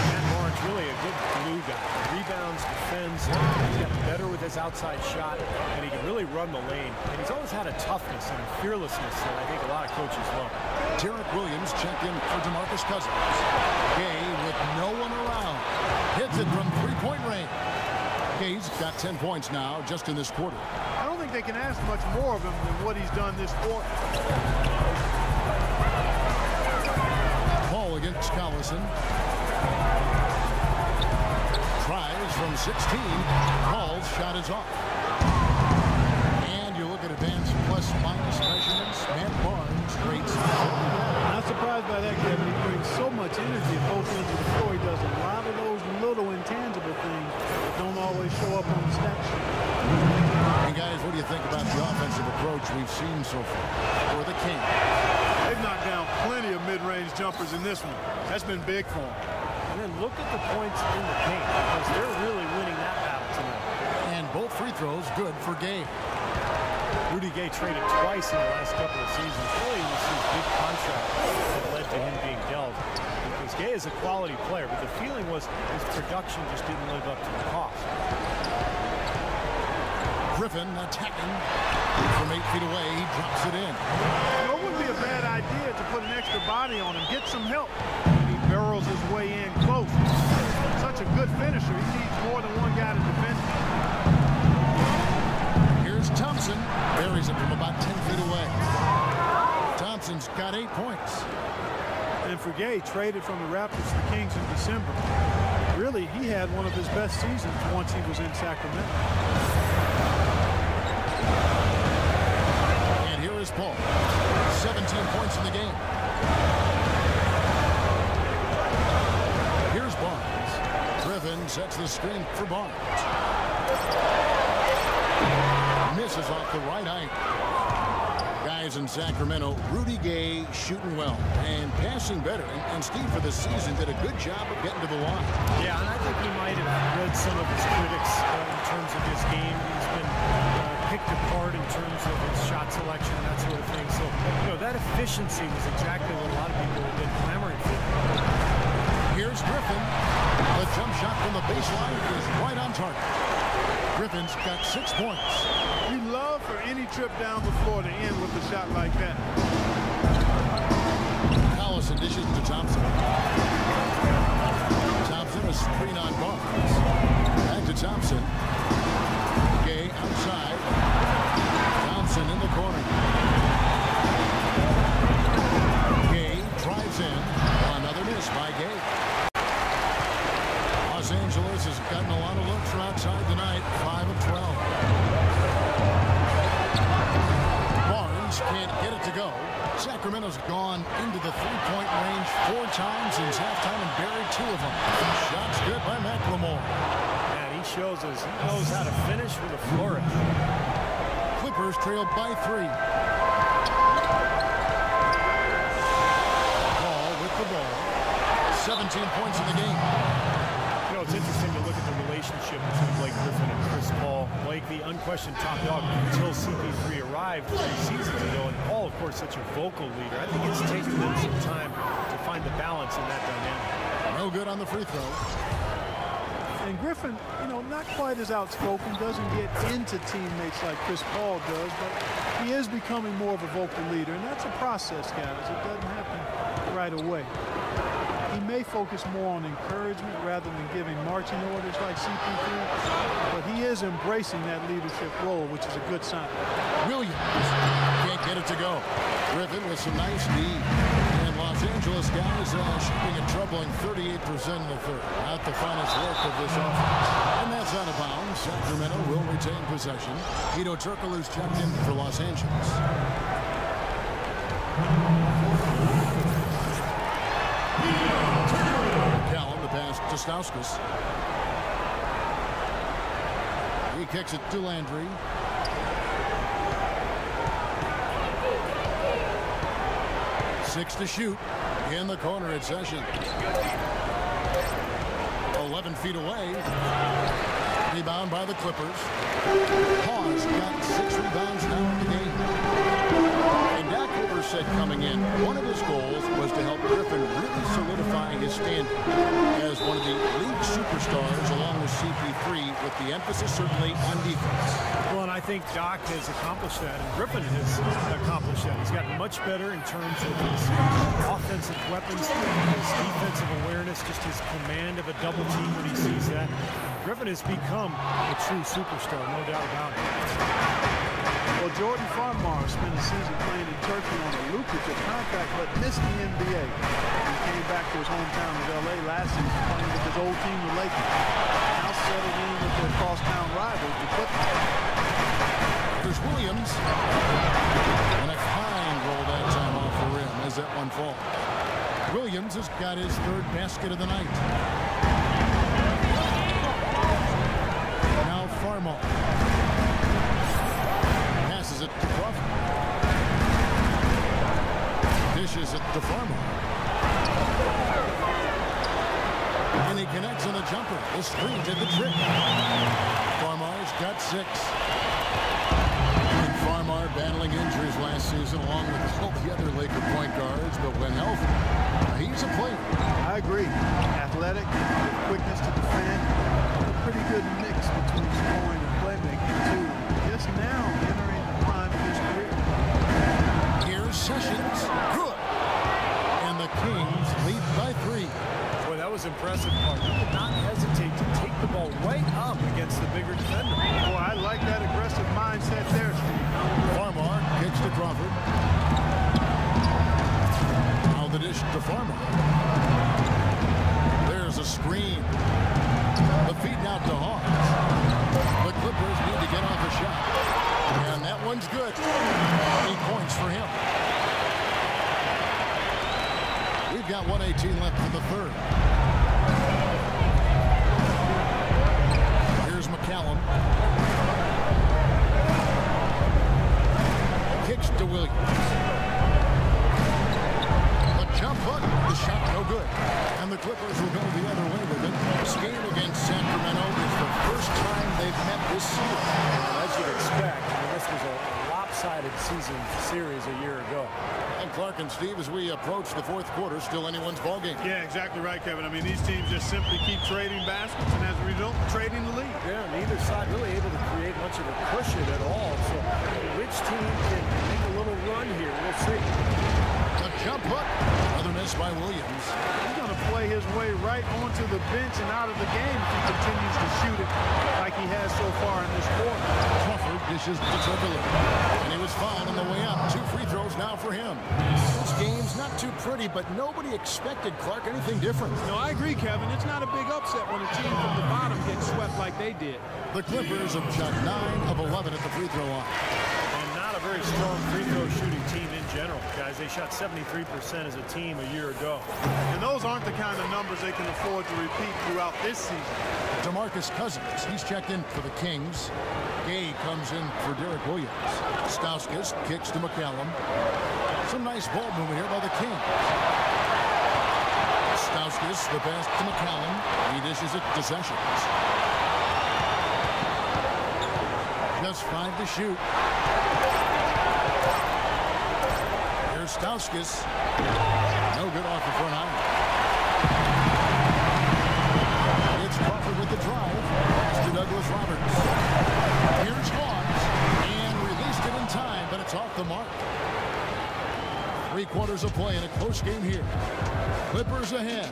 And Barnes really a good glue guy. Rebounds, defends. He's got better with his outside shot, and he can really run the lane. And he's always had a toughness and a fearlessness that I think a lot of coaches love. Derek Williams checked in for DeMarcus Cousins. Gay with no one around. Hits it from three-point range. Gay's got 10 points now just in this quarter. I don't think they can ask much more of him than what he's done this quarter. Ball against Collison. Tries from 16. Paul's shot is off. And you look at advanced plus-minus measurements. Matt Barnes rates. Not surprised by that, Kevin. He brings so much energy at both ends of the floor. He does a lot of those little intangible things that don't always show up on the stat sheet. And guys, what do you think about the offensive approach we've seen so far for the Kings? They've knocked down plenty of mid-range jumpers in this one. That's been big for them. And then look at the points in the paint, because they're really winning that battle tonight. And both free throws good for Gay. Rudy Gay traded twice in the last couple of seasons. Really, this is a big contract that led to him being dealt. Because Gay is a quality player, but the feeling was his production just didn't live up to the cost. Griffin attacking from 8 feet away. He drops it in. Well, it wouldn't be a bad idea to put an extra body on him, get some help. He barrels his way in close. Such a good finisher. He needs more than one guy to defend him. Here's Thompson. Buries it from about 10 feet away. Thompson's got 8 points. And for Gay, traded from the Raptors to the Kings in December. Really, he had one of his best seasons once he was in Sacramento. And here is Paul. 17 points in the game. Here's Barnes. Griffin sets the screen for Barnes. Misses off the right eye. Guys in Sacramento, Rudy Gay shooting well and passing better. And Steve, for this season, did a good job of getting to the line. Yeah, and I think he might have read some of his critics in terms of his game. He's been picked apart in terms of his shot selection and that sort of thing. So, you know, that efficiency was exactly what a lot of people have been clamoring for. Here's Griffin. The jump shot from the baseline is right on target. Griffin's got 6 points. You love for any trip down the floor to end with a shot like that. Collison dishes to Thompson. Thompson, a screen on Barnes. Back to Thompson. Gay outside. Thompson in the corner. Gay drives in. Another miss by Gay. Los Angeles has gotten a lot of looks from outside tonight. 5 of 12. Barnes can't get it to go. Sacramento's gone into the three-point range 4 times since halftime and buried 2 of them. Shots good by McLemore. And he shows us he knows how to finish with a flourish. Clippers trailed by 3. Paul with the ball. 17 points in the game. You know, it's interesting to look at the relationship between Blake Griffin and Chris Paul. Blake, the unquestioned top dog until CP3 arrived 3 seasons ago, and Paul, of course, such a vocal leader. I think it's taken them some time to find the balance in that dynamic. No good on the free throw. And Griffin, you know, not quite as outspoken, doesn't get into teammates like Chris Paul does, but he is becoming more of a vocal leader, and that's a process, guys. It doesn't happen right away. He may focus more on encouragement rather than giving marching orders like CP3, but he is embracing that leadership role, which is a good sign. Williams can't get it to go. Griffin with some nice D. And Los Angeles guys shooting a troubling 38% in the third. Not the finest work of this offense. And that's out of bounds. Sacramento will retain possession. Udoh Turkoglu's checked in for Los Angeles. McCallum, the pass to Stauskas. He kicks it to Landry. 6 to shoot. In the corner at Sessions. 11 feet away. Rebound by the Clippers. Hawes got 6 rebounds now in the game. And Dak Rivers said coming in, one of his goals was to help Griffin really solidify his standing as one of the league superstars along with CP3, with the emphasis certainly on defense. Well, and I think Doc has accomplished that, and Griffin has accomplished that. He's gotten much better in terms of his offensive weapons, his defensive awareness, just his command of a double team when he sees that. Griffin has become a true superstar, no doubt about it. Well, Jordan Farmar spent a season playing in Turkey on a lucrative contract, but missed the NBA. He came back to his hometown of LA last season, playing with his old team, the Lakers. Now settled in with their crosstown rivals, the Clippers. There's Williams. And a fine roll that time off the rim as that one falls. Williams has got his 3rd basket of the night. Now Farmar. Passes it to Crawford. Dishes it to Farmar. And he connects on the jumper. The screen did the trick. Farmar's got 6. And Farmar battling injuries last season along with all the other Laker point guards, but when healthy, he's a player. I agree. Athletic, with quickness to defend, a pretty good mix between scoring and playmaking too. Just now entering the prime of his career. Here's Sessions. Good. And the Kings lead by 3. Boy, that was impressive, Mark. He did not hesitate to take the ball right up against the bigger defender. Boy, I like that aggressive mindset there, Steve. Farmar kicks to Crawford. Now the dish to Farmar. There's a screen. The feed out to Hawes. The Clippers need to get off a shot. And that one's good. 8 points for him. We've got 1:18 left in the third. Here's McCallum. Kicks to Williams. The jump hook. The shot no good. And the Clippers will go the other way with it. This game against Sacramento is the first time they've met this season. As you'd expect, I mean, this was a lopsided season series a year ago. And Clark and Steve, as we approach the 4th quarter, still anyone's ballgame. Yeah, exactly right, Kevin. I mean, these teams just simply keep trading baskets, and as a result, trading the lead. Yeah, neither side really able to create much of a cushion at all. So which team can make a little run here? We'll see. The jump hook. Another miss by Williams. He's going to play his way right onto the bench and out of the game if he continues to shoot it like he has so far in this quarter. Crawford dishes to Turkoglu. And he was fouled on the way up. 2 free throws now for him. This game's not too pretty, but nobody expected, Clark, anything different. No, I agree, Kevin. It's not a big upset when a team from the bottom gets swept like they did. The Clippers have shot 9 of 11 at the free throw line. And not a very strong free throw shooting team in general, guys. They shot 73% as a team a year ago. And those aren't the kind of numbers they can afford to repeat throughout this season. DeMarcus Cousins, he's checked in for the Kings. Gay comes in for Derek Williams. Stauskas kicks to McCallum. Some nice ball movement here by the Kings. Stauskas, the pass to McCallum. He dishes it to Sessions. Just 5 to shoot. Here's Stauskas. No good off the front iron. It's Crawford with the the drive. Pass to Douglas Roberts. Here's Hawes. And released it in time, but it's off the mark. 3/4 of play in a close game here. Clippers ahead.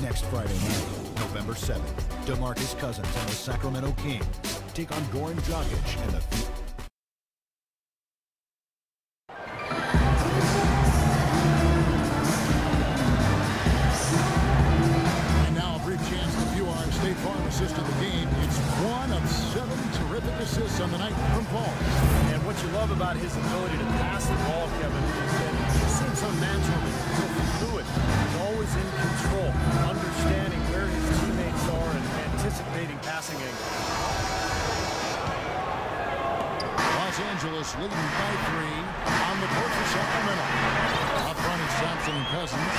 Next Friday night, November 7th, DeMarcus Cousins and the Sacramento Kings take on Goran Dragic and the State Farm assist of the game. It's 1 of 7 terrific assists on the night from Paul. And what you love about his ability to pass the ball, Kevin, is that it just seems so natural, so fluid. He's always in control, understanding where his teammates are and anticipating passing angles. Los Angeles leading by 3 on the court for Sacramento. Up front is Thompson and Cousins.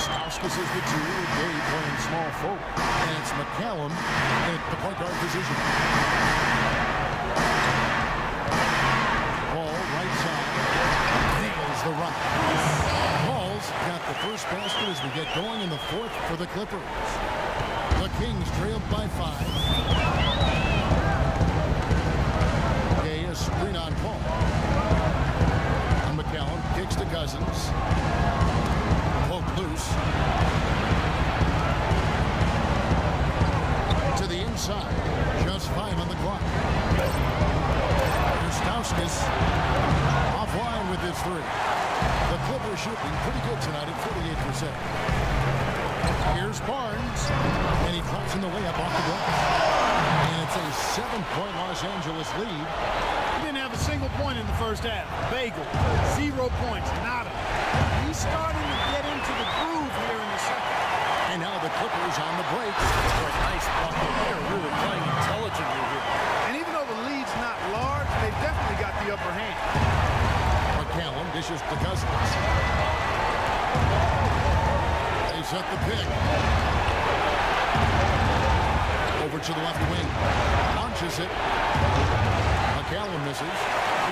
Stauskas is the 2 with Gay playing small forward. And it's McCallum at the point guard position. Ball right side. Nails the run. Paul's got the first basket as we get going in the 4th for the Clippers. The Kings trailed by 5. Gay is screen on Paul. And McCallum kicks to Cousins. Poked loose. To the inside. Just 5 on the clock. Here's Stauskas. Offline with his 3. The Clippers shooting pretty good tonight at 48%. Here's Barnes. And he drops in the layup off the glass. And it's a 7-point Los Angeles lead. He didn't have a single point in the first half. Bagel. 0 points. Nada. He's starting to get into the groove here in the second. And now the Clippers on the break. Nice block. They're really playing intelligently here. And even though the lead's not large, they've definitely got the upper hand. McCallum dishes to Cousins. They set the pick. Over to the left wing. Launches it. McCallum misses.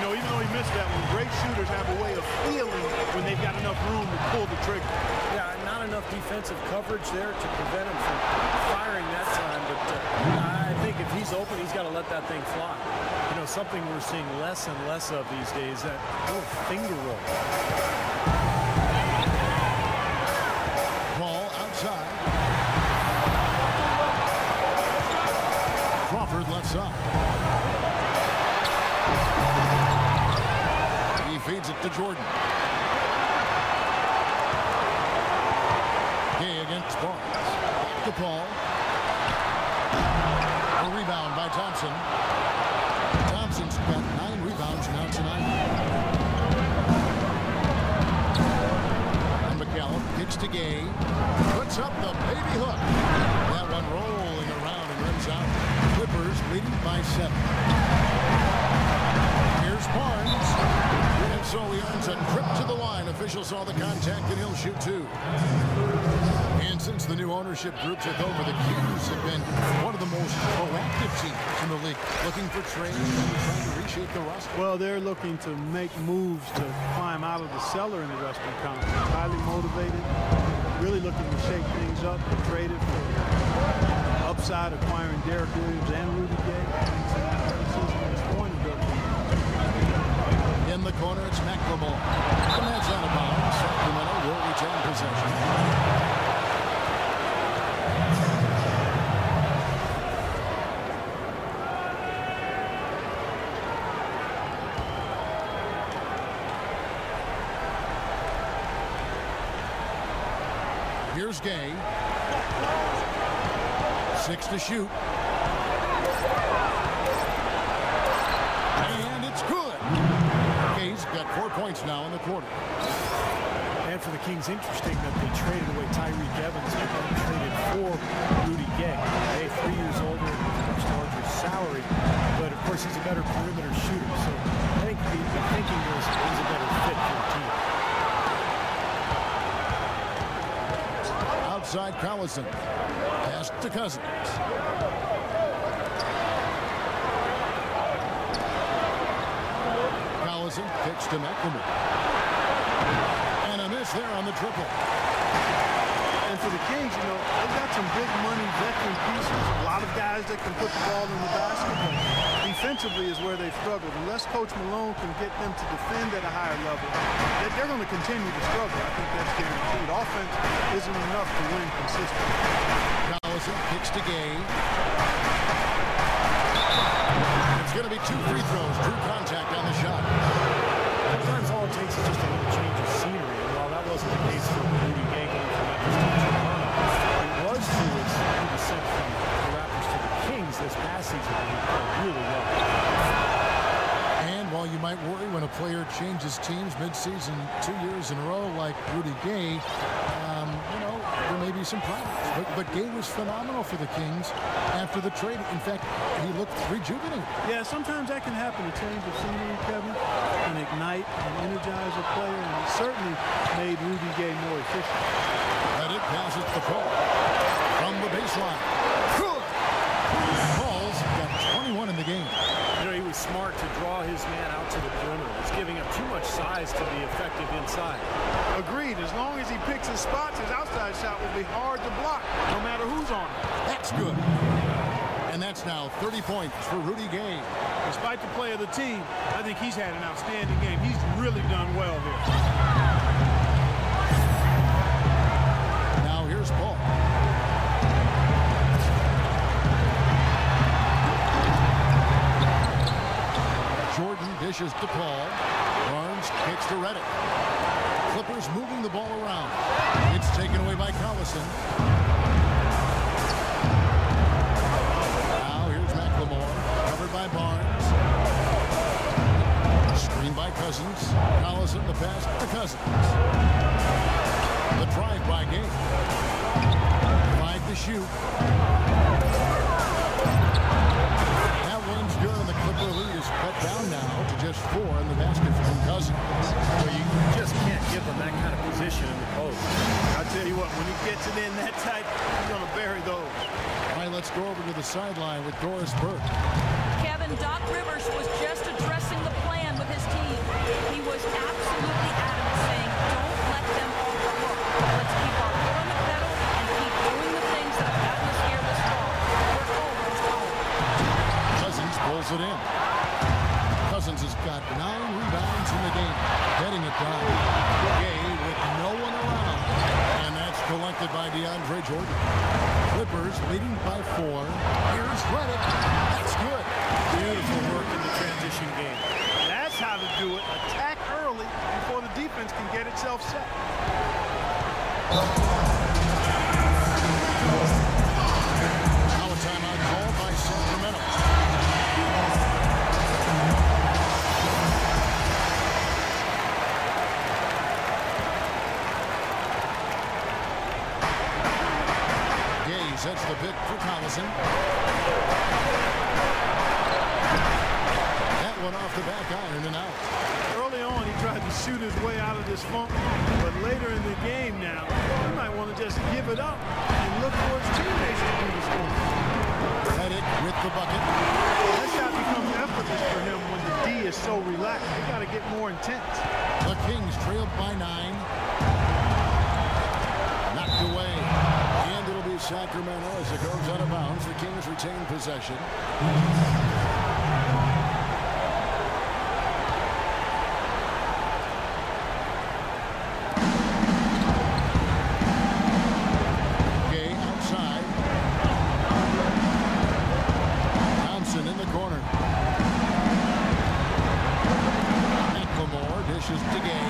You know, even though he missed that one, great shooters have a way of feeling when they've got enough room to pull the trigger. Yeah, not enough defensive coverage there to prevent him from firing that time, but I think if he's open, he's got to let that thing fly. You know, something we're seeing less and less of these days, that little finger roll. Ball outside. Crawford left side. He feeds it to Jordan. Gay against Barnes. Back to Paul. A rebound by Thompson. Thompson's got 9 rebounds now tonight. And McCallum kicks to Gay. Puts up the baby hook. That one rolling around and rims out. Clippers leading by 7. Here's Barnes. And so he earns a trip to the line. Officials saw the contact and he'll shoot 2. And since the new ownership group took over, the Qs have been one of the most proactive teams in the league, looking for trades and trying to reshape the roster. Well, they're looking to make moves to climb out of the cellar in the Western Conference. Highly motivated, really looking to shake things up. They traded for upside, acquiring Derek Williams and Rudy Gay. In the corner, it's McLemore. And that's out of bounds. Sacramento will retain possession. Here's Gay. 6 to shoot. And it's good. Gay's got 4 points now in the quarter. And for the Kings, interesting that they traded away Tyreek Evans, but then traded for Rudy Gay. Gay, 3 years older and with a much larger salary, but of course he's a better perimeter shooter. So I think the thinking is he's a better fit for the team. Outside Collison. Pass to Cousins. Collison kicks to McLemore. And a miss there on the triple. And for the Kings, you know, they've got some big money veteran pieces, a lot of guys that can put the ball in the basket, but defensively is where they've struggled. Unless Coach Malone can get them to defend at a higher level, they're going to continue to struggle. I think that's guaranteed. Offense isn't enough to win consistently. Collison kicks to Gay. It's going to be 2 free throws. Drew contact on the shot. Sometimes all it takes is just a little change of scenery. And while that wasn't the case for Rudy Gay going from Memphis to Toronto, it was true as he was sent from the Raptors to the Kings this past season when he played really well. And while you might worry when a player changes teams mid-season 2 years in a row like Rudy Gay, you know, there may be some problems. But Gay was phenomenal for the Kings after the trade. In fact, he looked rejuvenated. Yeah, sometimes that can happen. A change of scenery, Kevin, can ignite and energize a player, and it certainly made Rudy Gay more efficient. Redick passes the ball from the baseline. Paul's got 21 in the game. You know, he was smart to draw his man out to the perimeter. He's giving up too much size to be effective inside. Agreed. As long as he picks his spots, his outside shot will be hard to block, no matter who's on him. That's good. And that's now 30 points for Rudy Gay. Despite the play of the team, I think he's had an outstanding game. He's really done well here. Now here's Paul. Jordan dishes to Paul. Barnes kicks to Redick. Clippers moving the ball around. It's taken away by Collison. Now here's McLemore. Covered by Barnes. Screen by Cousins. Collison the pass to Cousins. The drive by Gay. 5 to shoot. That one's good, and the Clipper lead is cut down now to just 4 in the basket from Cousins. So you just can't give them that kind of position in the post. I tell you what, when he gets it in that tight, he's going to bury those. All right, let's go over to the sideline with Doris Burke. Kevin, Doc Rivers was just addressing the plan with his team. He was absolutely adamant, saying, don't let them overlook. Let's keep our foot on the pedal and keep doing the things that have gotten us here this far. We're almost home. Cousins pulls it in. Cousins has got 9 rebounds in the game. Getting it down. Gay with no one around. And that's collected by DeAndre Jordan. Clippers leading by 4. Here's Redick. That's good. Beautiful work in the transition game. That's how to do it. Attack early before the defense can get itself set. Now a timeout called by Sacramento. Gay sets the pick for Collison. That one off the back iron and out. Early on, he tried to shoot his way out of this funk, but later in the game now, he might want to just give it up and look for his teammates to do the scoring. Redick with the bucket. That shot becomes effortless for him when the D is so relaxed. They got to get more intense. The Kings trailed by 9. Knocked away. And it'll be Sacramento as it goes out of bounds. The Kings retain possession. Gay outside. Thompson in the corner. McLemore dishes to Gay.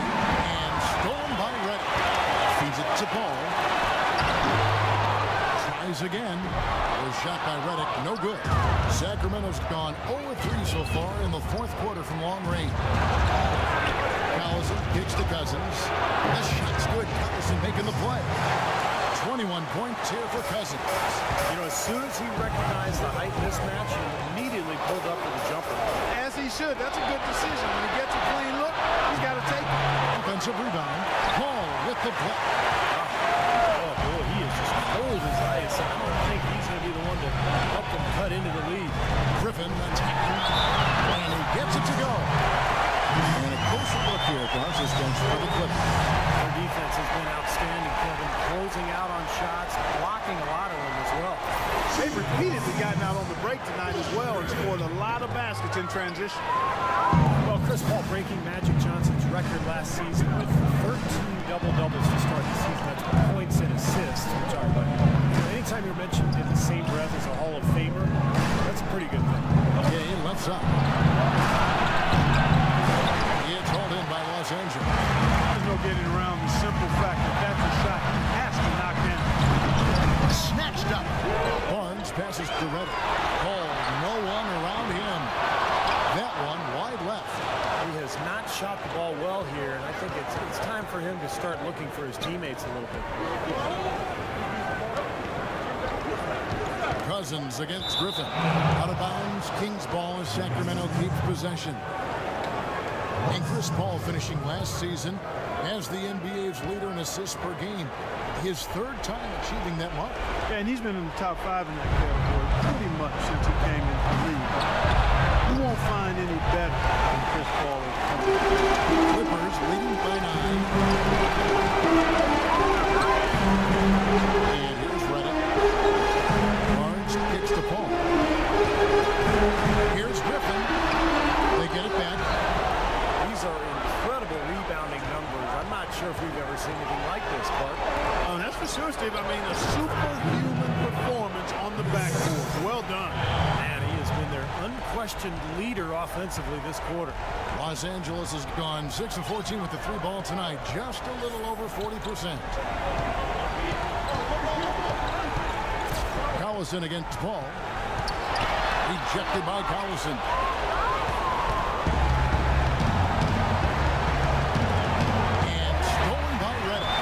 And stolen by Redick. Feeds it to Paul. Tries again. Was shot by Redick. No good. Sacramento's gone 0-3 so far in the 4th quarter from long range. Collison kicks to Cousins. The shot's good. Collison making the play. 21 points here for Cousins. You know, as soon as he recognized the height mismatch, he immediately pulled up for the jumper. As he should. That's a good decision. When he gets a clean look, he's got to take it. Offensive rebound. Paul with the play. Oh, boy, he is just cold as ice. I don't think he's going to be the one to help them cut into the lead. Griffin attacking. And he gets it to go. And a closer look here across this bench for the Clippers. Their defense has been outstanding, Kevin, closing out on repeatedly gotten out on the break tonight as well and scored a lot of baskets in transition. Well, Chris Paul breaking Magic Johnson's record last season with 13 double-doubles to start the season. That's points and assists, which are, but anytime you're mentioned in the same breath as a Hall of Famer, that's a pretty good thing. Yeah, he left side. It's hauled in by Los Angeles. There's no getting around the simple fact that that's a shot he has to knock down. Snatched up. Barnes passes to Redick. Oh, no one around him. That one wide left. He has not shot the ball well here, and I think it's time for him to start looking for his teammates a little bit. Cousins against Griffin. Out of bounds. Kings ball as Sacramento keeps possession. And Chris Paul finishing last season as the NBA's leader in assists per game. His third time achieving that mark. Yeah, and he's been in the top 5 in that category pretty much since he came into the league. You won't find any better than Chris Paul. Clippers leading by 9. And here's Redick. Barnes kicks to Paul. Here's Griffin. They get it back. These are incredible rebounding numbers. I'm not sure if we've ever seen anything like this, Clark. Oh, that's for sure, Steve. I mean, a superhuman performance on the backboard. Well done. Man, he has been their unquestioned leader offensively this quarter. Los Angeles has gone 6 of 14 with the 3 ball tonight. Just a little over 40%. Collison against Paul. Ejected by Collison. And stolen by Redick.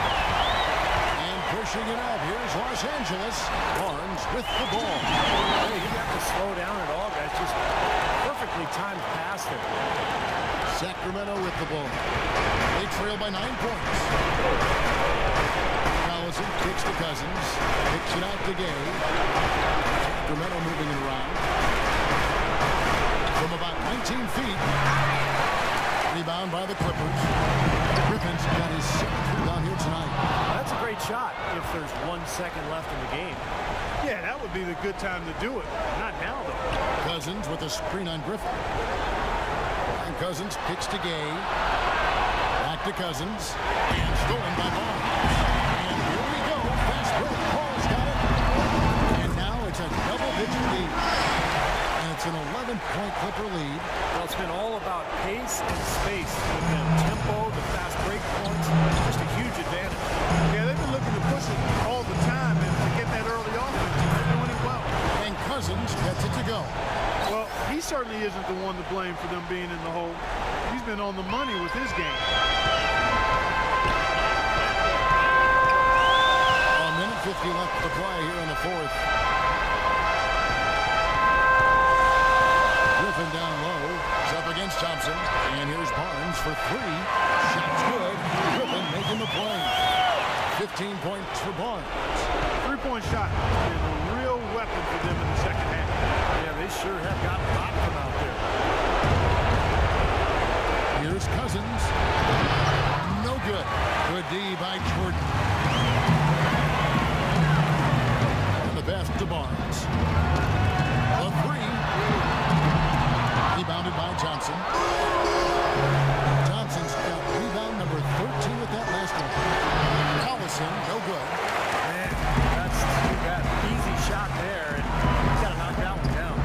And pushing it up. Here's Los Angeles. Barnes with the ball. Hey, you have to slow down at all, guys. Just perfectly timed pass there. Sacramento with the ball. They trail by 9 points. Collison kicks to Cousins. Kicks it out to Gay. Sacramento moving it around. From about 19 feet. Rebound by the Clippers. Griffin's got his 7th rebound here tonight. That's a great shot if there's 1 second left in the game. Yeah, that would be the good time to do it. Not now, though. Cousins with a screen on Griffin. And Cousins kicks to Gay. Back to Cousins. And stolen by Barnes. And here we go. Fast break. Paul's got it. And now it's a double-digit lead. And it's an 11-point Clipper lead. Well, it's been all about pace and space with them. Tempo, the fast break points, just a huge advantage. Yeah, they've been looking to push it all the time, and to get that early offense, they're doing it well. And Cousins gets it to go. Well, he certainly isn't the one to blame for them being in the hole. He's been on the money with his game. A minute 50 left to play here in the 4th. Griffin down low. He's up against Thompson. And here's Barnes for 3. Shot's good. Griffin making the play. 15 points for Barnes. 3-point shot is a real weapon for them in the second half. Yeah, they sure have got hot from out there. Here's Cousins. No good. Good D by Jordan. And the pass to Barnes. The 3. Rebounded by Johnson. Johnson's got rebound number 13 with that last one. Collison, no good. Man, that's too bad. Easy shot there, and he's got to knock that one down.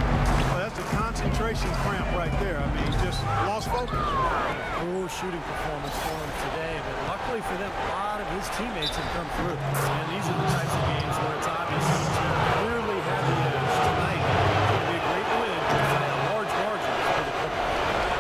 Well, that's a concentration cramp right there. I mean, he just lost focus. Poor shooting performance for him today, but luckily for them, a lot of his teammates have come through. And these are the types of games where it's obvious the team clearly had the edge tonight. It's going to be a great win by a large margin for the Clippers.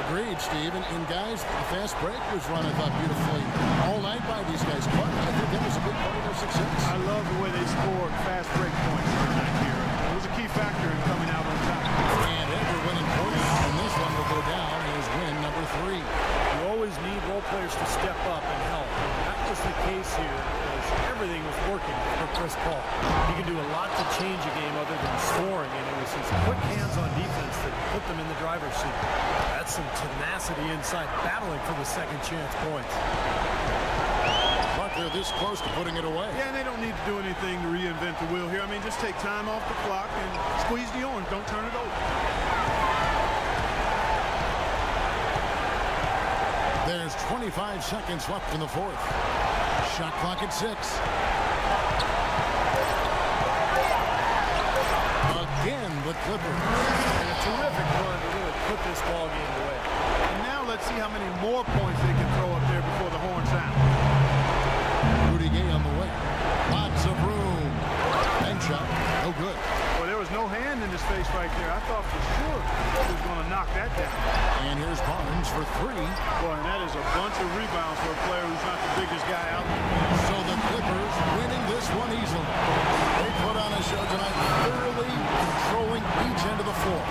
Agreed, Steve. And guys, the fast break was run, I thought, beautifully all night by these guys. But I think that was a big part of their success. I love the way they scored fast break points tonight here. It was a key factor in coming out on top. And Edgar winning points, and this one will go down as win number 3. You always need role players to step up and help. And that was the case here, as everything was working for Chris Paul. He can do a lot to change a game other than scoring, and it was his quick hands on defense that put them in the driver's seat. That's some tenacity inside, battling for the second chance points. Buck they're this close to putting it away. Yeah, and they don't need to do anything to reinvent the wheel here. I mean, just take time off the clock and squeeze the orange. Don't turn it over. There's 25 seconds left in the fourth. Shot clock at 6. Again, the Clippers. And a terrific run to really put this ball game away. And now let's see how many more points they can throw up there before the horn sound. Rudy Gay on the way. Lots of room. And shot. No good. Well, there was no hand in his face right there. I thought for sure he was going to knock that down. And here's Barnes for 3. Boy, and that is a bunch of rebounds for a player who's not the biggest guy out there. So the Clippers winning this one easily. They put on a show tonight, thoroughly controlling each end of the floor.